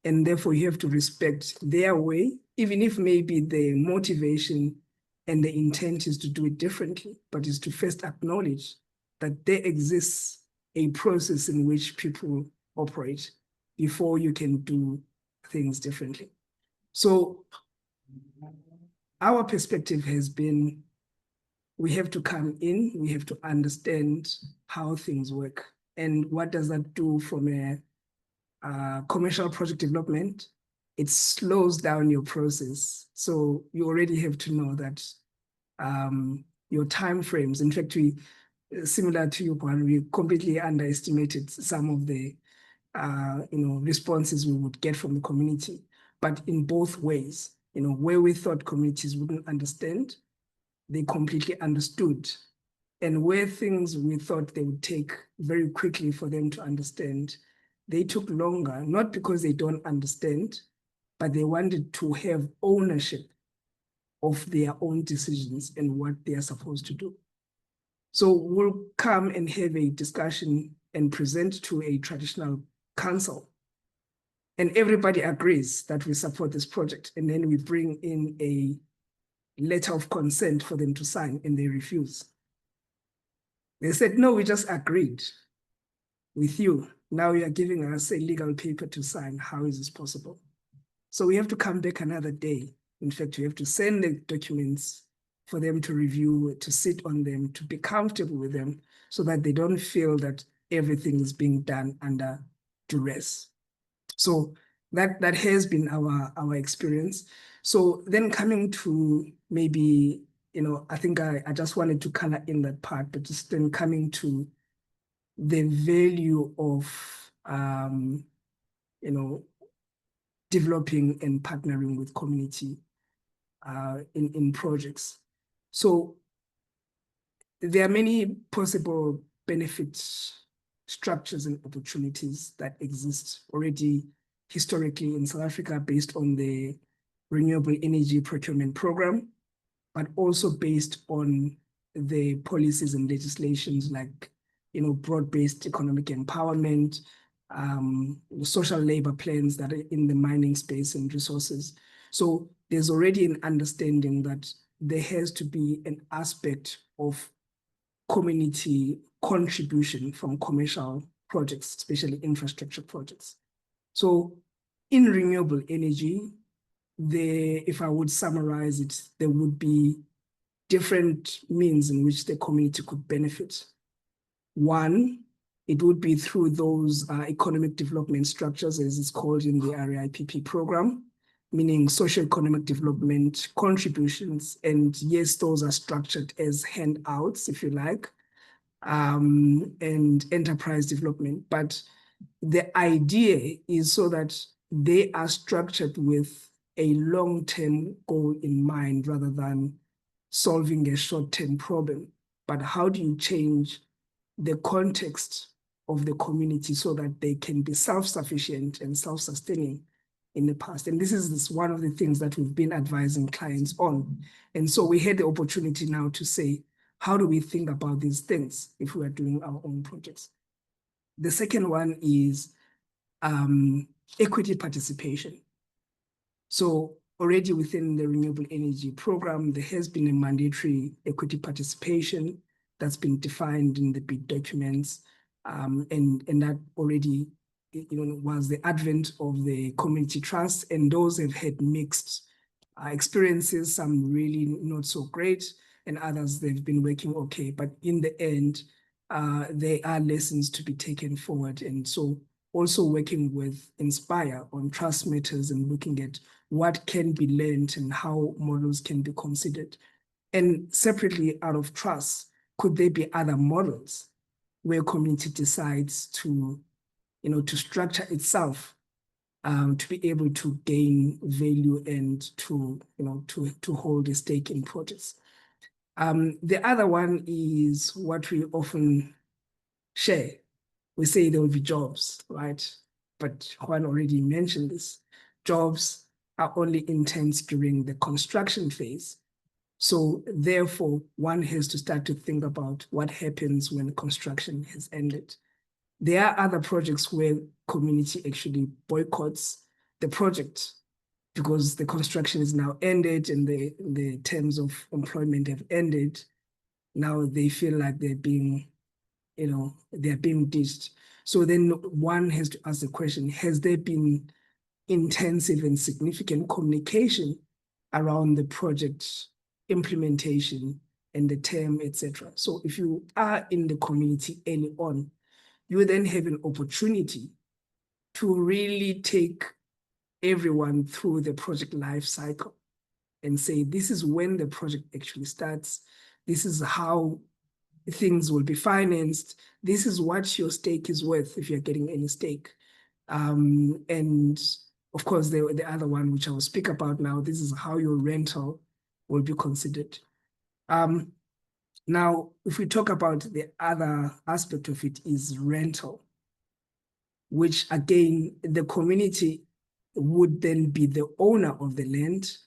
and therefore you have to respect their way, even if maybe the motivation and the intent is to do it differently, but is to first acknowledge that there exists a process in which people operate before you can do things differently. So our perspective has been, we have to come in, we have to understand how things work. And what does that do from a commercial project development? It slows down your process. So you already have to know that your timeframes, in fact, similar to you, Juan, we completely underestimated some of the responses we would get from the community, but in both ways, where we thought communities wouldn't understand, they completely understood. And where things we thought they would take very quickly for them to understand, they took longer, not because they don't understand, but they wanted to have ownership of their own decisions and what they are supposed to do. So we'll come and have a discussion and present to a traditional council. And everybody agrees that we support this project. And then we bring in a letter of consent for them to sign, and they refuse. They said, no, we just agreed with you. Now you are giving us a legal paper to sign. How is this possible? So we have to come back another day. In fact, we have to send the documents for them to review, to sit on them, to be comfortable with them, so that they don't feel that everything is being done under duress. So that has been our experience. So then coming to maybe, I think I just wanted to color in that part, but just then coming to the value of, developing and partnering with community in projects. So there are many possible benefits, structures, and opportunities that exist already historically in South Africa based on the Renewable Energy Procurement Program, but also based on the policies and legislations like, broad-based economic empowerment, social labor plans that are in the mining space and resources. So there's already an understanding that there has to be an aspect of community contribution from commercial projects, especially infrastructure projects. So in renewable energy, if I would summarize it, there would be different means in which the community could benefit. One, it would be through those economic development structures, as it's called in the RIPP program, meaning socio-economic development contributions. And yes, those are structured as handouts, if you like, and enterprise development. But the idea is so that they are structured with a long-term goal in mind rather than solving a short-term problem. But how do you change the context of the community so that they can be self-sufficient and self-sustaining in the past? And this is one of the things that we've been advising clients on. And so we had the opportunity now to say, how do we think about these things if we are doing our own projects? The second one is equity participation. So already within the renewable energy program, there has been a mandatory equity participation that's been defined in the bid documents, and that already was the advent of the community trust, and those have had mixed experiences, some really not so great, and others they've been working okay. But in the end, there are lessons to be taken forward. And so also working with Inspire on trust matters and looking at what can be learned and how models can be considered. And separately out of trust, could there be other models where community decides to, to structure itself to be able to gain value and to hold a stake in projects. The other one is what we often share. We say there will be jobs, right? But Juan already mentioned this. Jobs are only intense during the construction phase. So therefore, one has to start to think about what happens when construction has ended. There are other projects where community actually boycotts the project because the construction is now ended and the terms of employment have ended. Now they feel like they're being ditched. So then one has to ask the question, has there been intensive and significant communication around the project implementation and the term, etc.? So if you are in the community early on, you then have an opportunity to really take everyone through the project life cycle and say, this is when the project actually starts. This is how things will be financed. This is what your stake is worth if you're getting any stake. And of course, the other one, which I will speak about now, this is how your rental will be considered. Now, if we talk about the other aspect of it is rental, which again, the community would then be the owner of the land.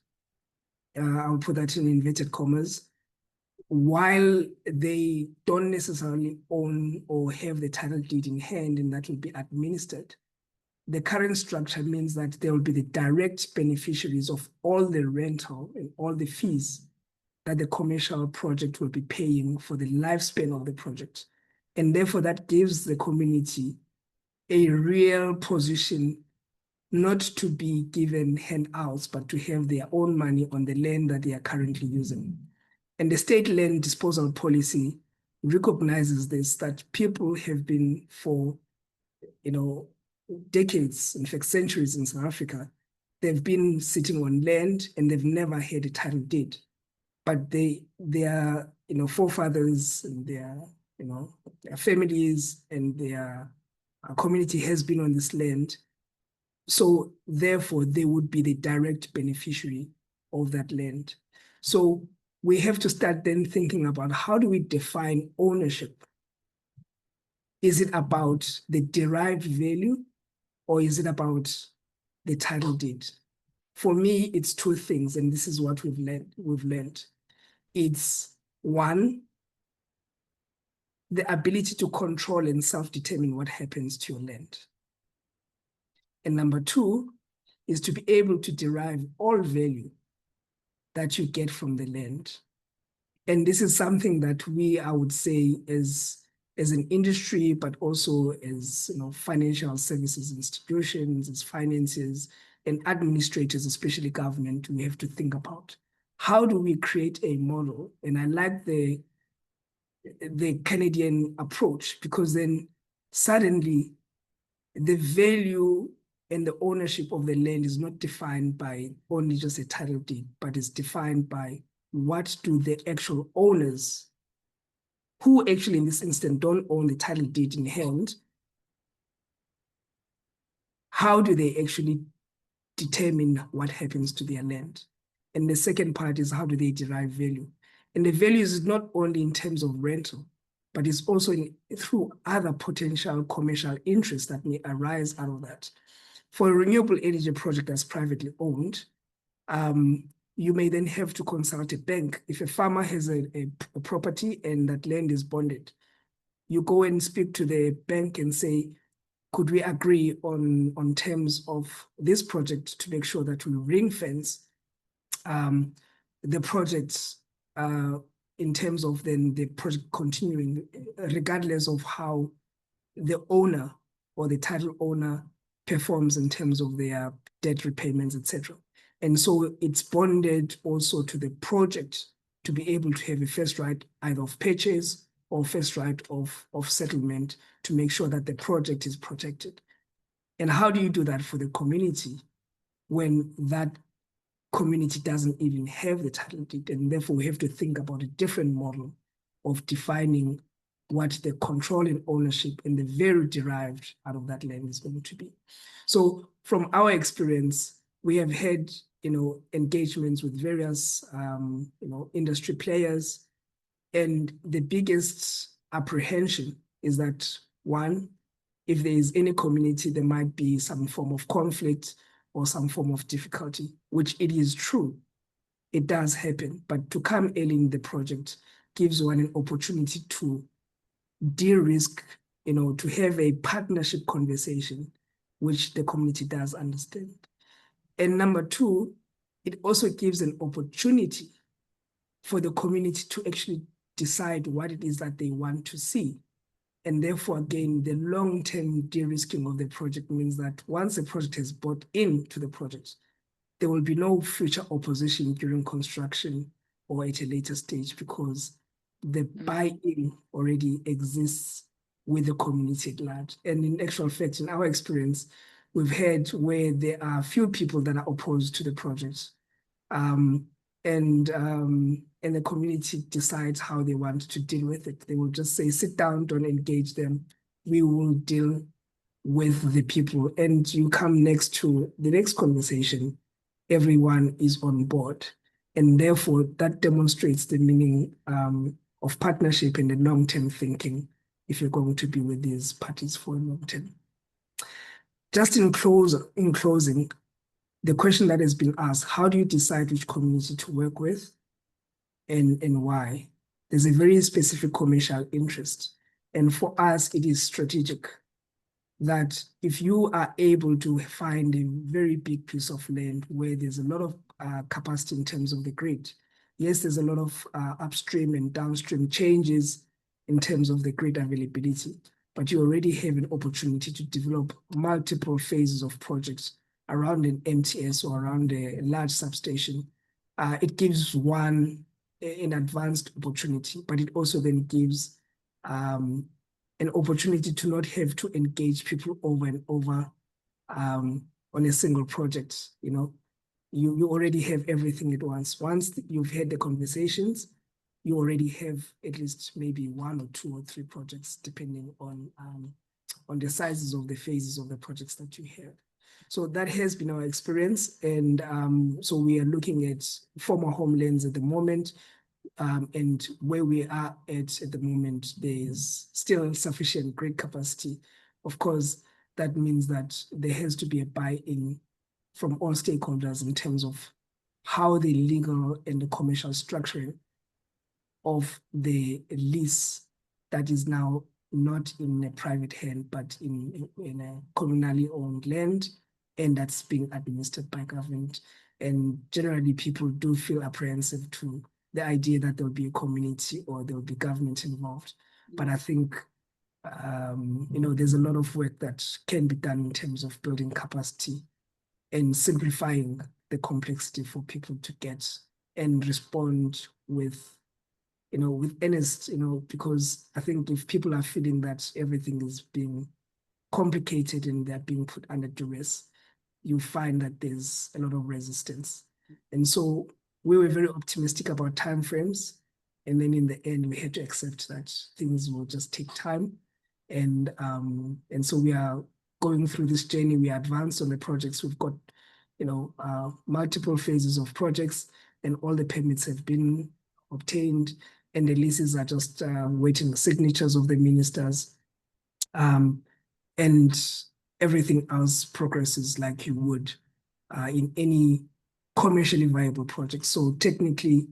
I'll put that in inverted commas, while they don't necessarily own or have the title deed in hand, and that will be administered. The current structure means that they will be the direct beneficiaries of all the rental and all the fees that the commercial project will be paying for the lifespan of the project. And therefore, that gives the community a real position not to be given handouts, but to have their own money on the land that they are currently using. And the state land disposal policy recognizes this, that people have been for, decades, in fact, centuries in South Africa, they've been sitting on land and they've never had a title deed. But their forefathers and their families and their community has been on this land. So therefore, they would be the direct beneficiary of that land. So we have to start then thinking about, how do we define ownership? Is it about the derived value, or is it about the title deed? For me, it's two things, and this is what we've learned. It's one, the ability to control and self-determine what happens to your land. And number two is to be able to derive all value that you get from the land. And this is something that we, I would say, as an industry, but also as financial services institutions, as finances and administrators, especially government, we have to think about. How do we create a model? And I like the Canadian approach, because then suddenly the value and the ownership of the land is not defined by only just a title deed, but is defined by what do the actual owners, who actually in this instance don't own the title deed in hand, how do they actually determine what happens to their land? And the second part is, how do they derive value? And the value is not only in terms of rental, but it's also through other potential commercial interests that may arise out of that. For a renewable energy project that's privately owned, you may then have to consult a bank. If a farmer has a property and that land is bonded, you go and speak to the bank and say, could we agree on terms of this project to make sure that we ring fence the projects in terms of then the project continuing, regardless of how the owner or the title owner performs in terms of their debt repayments, etc. And so it's bonded also to the project to be able to have a first right either of purchase or first right of settlement to make sure that the project is protected. And how do you do that for the community when that community doesn't even have the title deed? And therefore we have to think about a different model of defining what the control and ownership and the value derived out of that land is going to be. So from our experience, we have had, engagements with various, industry players, and the biggest apprehension is that, one, if there is any community, there might be some form of conflict or some form of difficulty, which it is true. It does happen, but to come early in the project gives one an opportunity to de-risk, to have a partnership conversation, which the community does understand. And number two, it also gives an opportunity for the community to actually decide what it is that they want to see. And therefore, again, the long-term de-risking of the project means that once the project has bought into the project, there will be no future opposition during construction or at a later stage, because the buy-in already exists with the community at large. And in actual fact, in our experience, we've had where there are few people that are opposed to the project. And the community decides how they want to deal with it. They will just say, sit down, don't engage them. We will deal with the people. And you come next to the next conversation, everyone is on board. And therefore, that demonstrates the meaning of partnership and the long-term thinking if you're going to be with these parties for a long term. Just in closing, the question that has been asked, how do you decide which community to work with and why? There's a very specific commercial interest. And for us, it is strategic that if you are able to find a very big piece of land where there's a lot of capacity in terms of the grid, yes, there's a lot of upstream and downstream changes in terms of the grid availability, but you already have an opportunity to develop multiple phases of projects around an MTS or around a large substation. It gives one an advanced opportunity, but it also then gives an opportunity to not have to engage people over and over on a single project. You already have everything at once. Once you've had the conversations, you already have at least maybe 1 or 2 or 3 projects, depending on the sizes of the phases of the projects that you have. So that has been our experience. And so we are looking at former homelands at the moment. And where we are at the moment, there's still sufficient grid capacity. Of course, that means that there has to be a buy-in from all stakeholders in terms of how the legal and the commercial structuring of the lease that is now not in a private hand, but in a communally owned land, and that's being administered by government. And generally, people do feel apprehensive to the idea that there'll be a community or there'll be government involved. But I think, there's a lot of work that can be done in terms of building capacity and simplifying the complexity for people to get and respond with earnest, because I think if people are feeling that everything is being complicated and they're being put under duress, you find that there's a lot of resistance. And so we were very optimistic about timeframes. And then in the end, we had to accept that things will just take time. And so we are going through this journey. We are advanced on the projects. We've got, multiple phases of projects, and all the permits have been obtained, and the leases are just waiting the signatures of the ministers. And everything else progresses like you would in any commercially viable project. So technically,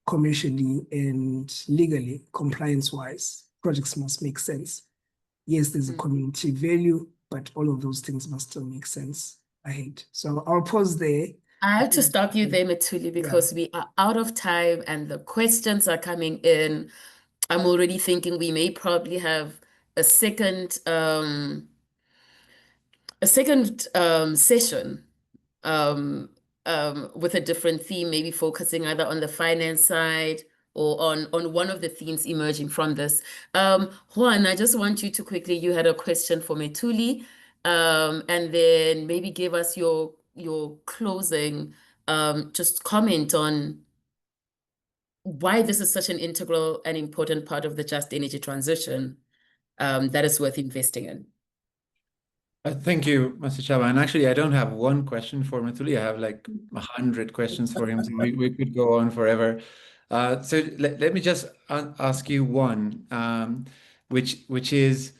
commercially, and legally, compliance-wise, projects must make sense. Yes, there's a community value, but all of those things must still make sense ahead. So I'll pause there. I have to stop you there, Methuli, because we are out of time and the questions are coming in. I'm already thinking we may probably have a second session with a different theme, maybe focusing either on the finance side or on one of the themes emerging from this. Juan, I just want you to quickly, you had a question for Methuli, and then maybe give us your closing just comment on why this is such an integral and important part of the just energy transition that is worth investing in. Thank you, Mr. Chaba. And actually, I don't have one question for Mithuli. I have like 100 questions for him. So we could go on forever. So let me just ask you one, which is,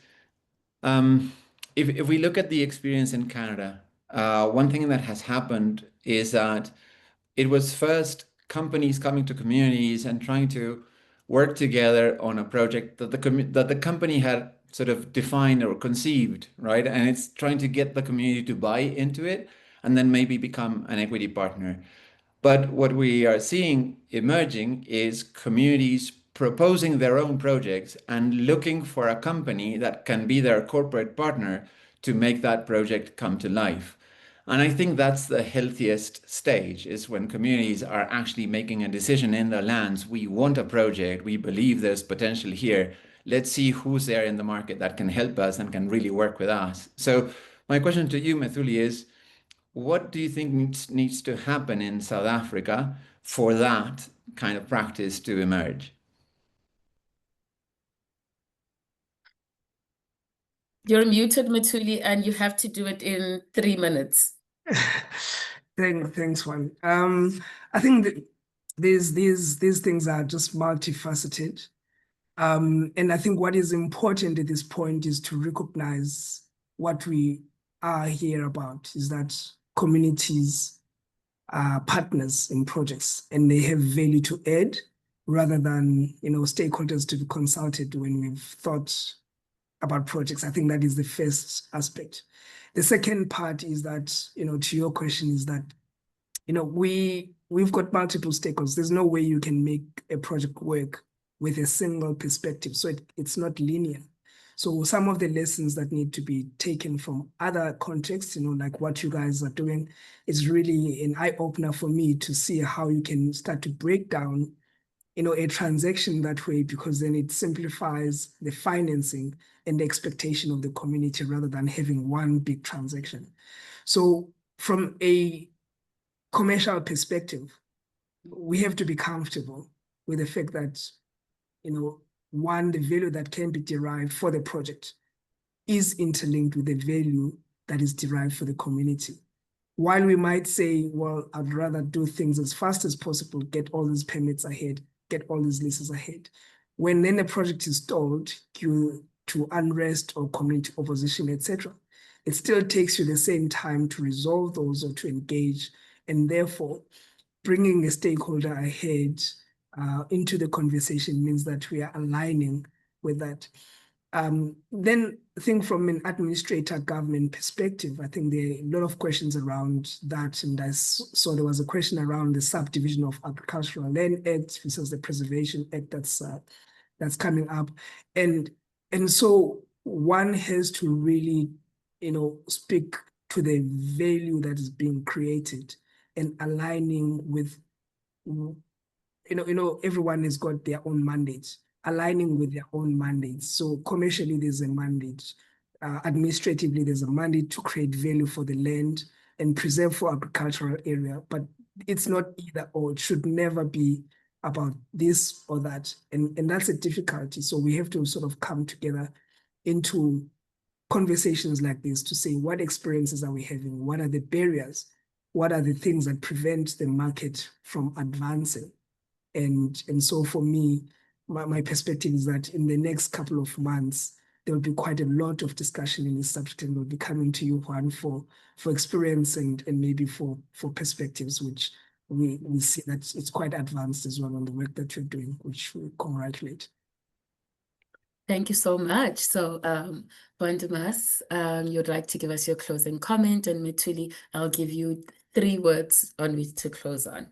if we look at the experience in Canada, one thing that has happened is that it was first companies coming to communities and trying to work together on a project that the company had sort of defined or conceived, right? And it's trying to get the community to buy into it and then maybe become an equity partner. But what we are seeing emerging is communities proposing their own projects and looking for a company that can be their corporate partner to make that project come to life. And I think that's the healthiest stage, is when communities are actually making a decision in their lands. We want a project. We believe there's potential here. Let's see who's there in the market that can help us and can really work with us. So my question to you, Methuli, is what do you think needs to happen in South Africa for that kind of practice to emerge? You're muted, Mithuli, and you have to do it in 3 minutes. Thanks, Juan. I think that these things are just multifaceted. And I think what is important at this point is to recognize what we are here about, is that communities are partners in projects and they have value to add rather than, stakeholders to be consulted when we've thought about projects. I think that is the first aspect. The second part is that, to your question, is that, we've got multiple stakeholders. There's no way you can make a project work with a single perspective. So it's not linear. So some of the lessons that need to be taken from other contexts, like what you guys are doing, is really an eye-opener for me to see how you can start to break down, a transaction that way, because then it simplifies the financing and the expectation of the community rather than having one big transaction. So from a commercial perspective, we have to be comfortable with the fact that, one, the value that can be derived for the project is interlinked with the value that is derived for the community. While we might say, well, I'd rather do things as fast as possible, get all these permits ahead, get all these leases ahead. When then the project is stalled due to unrest or community opposition, etc., it still takes you the same time to resolve those or to engage, and therefore bringing a stakeholder ahead into the conversation means that we are aligning with that. Then I think from an administrator government perspective, I think there are a lot of questions around that. And I saw there was a question around the subdivision of Agricultural Land Act versus the Preservation Act that's coming up. And so one has to really, speak to the value that is being created and aligning with, everyone has got their own mandates, aligning with their own mandates. So commercially, there's a mandate. Administratively, there's a mandate to create value for the land and preserve for agricultural area. But it's not either or. It should never be about this or that. And that's a difficulty. So we have to sort of come together into conversations like this to say, what experiences are we having? What are the barriers? What are the things that prevent the market from advancing? And so for me, my perspective is that in the next couple of months, there will be quite a lot of discussion in this subject, and we'll be coming to you, Juan, for experience and maybe for perspectives, which we see that it's quite advanced as well on the work that you're doing, which we congratulate. Thank you so much. So, Juan Dumas, you'd like to give us your closing comment, and Mithuli, I'll give you 3 words on which to close on.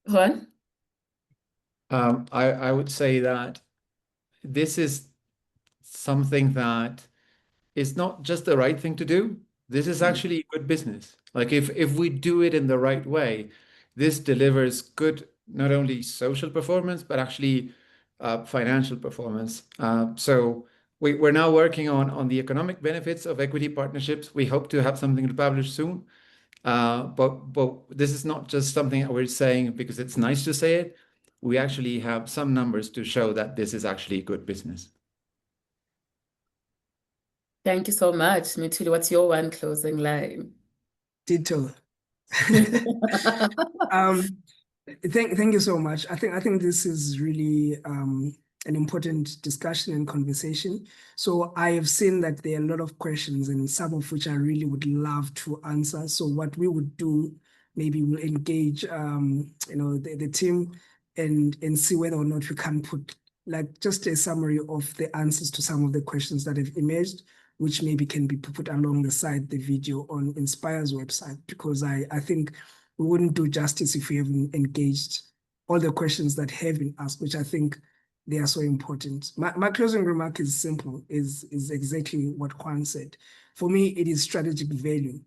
Juan? I would say that this is something that is not just the right thing to do. This is actually good business. Like if we do it in the right way, this delivers good, not only social performance, but actually financial performance. So we're now working on the economic benefits of equity partnerships. We hope to have something to publish soon. But this is not just something that we're saying because it's nice to say it. We actually have some numbers to show that this is actually good business. Thank you so much. Mithuli, what's your one closing line? Ditto. Thank you so much. I think this is really an important discussion and conversation. So I have seen that there are a lot of questions, and some of which I really would love to answer. So what we would do, maybe we'll engage the team and see whether or not we can put like just a summary of the answers to some of the questions that have emerged, which maybe can be put alongside the video on Inspire's website, because I think we wouldn't do justice if we haven't engaged all the questions that have been asked, which I think they are so important. My closing remark is simple, is exactly what Juan said. For me, it is strategic value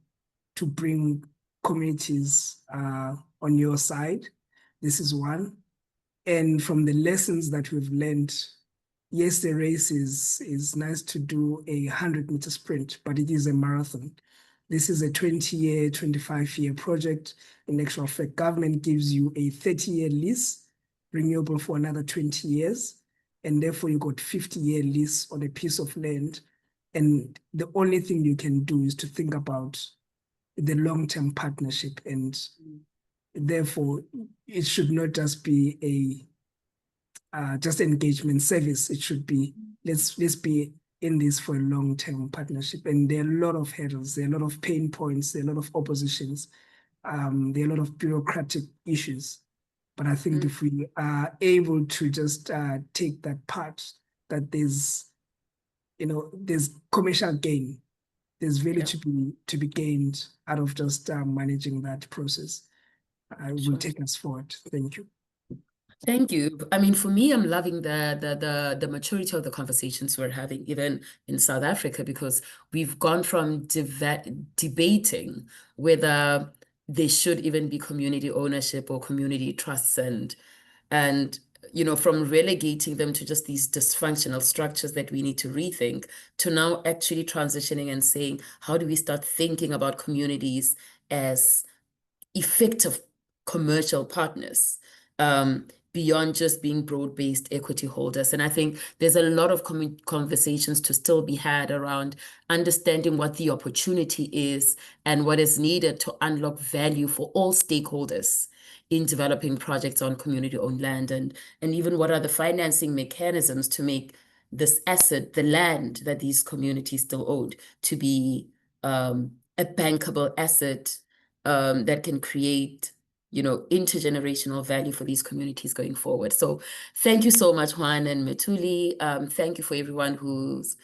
to bring communities on your side. This is one. And from the lessons that we've learned, yes, the race is nice to do a 100-meter sprint, but it is a marathon. This is a 20-year, 25-year project. In actual fact, government gives you a 30-year lease, renewable for another 20 years, and therefore you got 50-year lease on a piece of land. And the only thing you can do is to think about the long-term partnership, and therefore it should not just be just engagement service. It should be let's be in this for a long-term partnership. And there are a lot of hurdles, there are a lot of pain points, there are a lot of oppositions, there are a lot of bureaucratic issues. But I think if we are able to just take that part, that there's commercial gain, there's value to be gained out of just managing that process. Will take us forward. Thank you. Thank you. I mean, for me, I'm loving the maturity of the conversations we're having, even in South Africa, because we've gone from debating whether there should even be community ownership or community trusts, and from relegating them to just these dysfunctional structures that we need to rethink, to now actually transitioning and saying, how do we start thinking about communities as effective commercial partners, beyond just being broad-based equity holders? And I think there's a lot of conversations to still be had around understanding what the opportunity is and what is needed to unlock value for all stakeholders in developing projects on community-owned land, and even what are the financing mechanisms to make this asset, the land that these communities still own, to be a bankable asset that can create intergenerational value for these communities going forward. So thank you so much, Juan and Mithuli. Thank you for everyone who's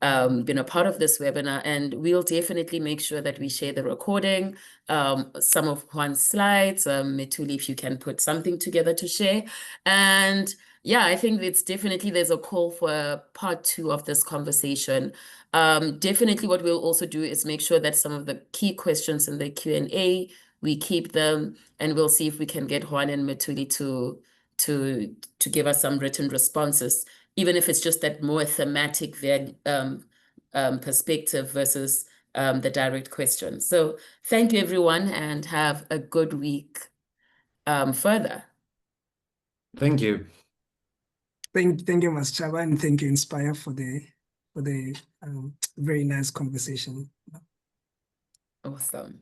been a part of this webinar, and we'll definitely make sure that we share the recording, some of Juan's slides. Mithuli, if you can put something together to share. And yeah, I think there's a call for part 2 of this conversation. Definitely what we'll also do is make sure that some of the key questions in the Q&A, we keep them, and we'll see if we can get Juan and Mithuli to give us some written responses, even if it's just that more thematic perspective versus the direct question. So thank you, everyone, and have a good week further. Thank you. Thank you, Mas Chaba, and thank you, Inspire, for the very nice conversation. Awesome.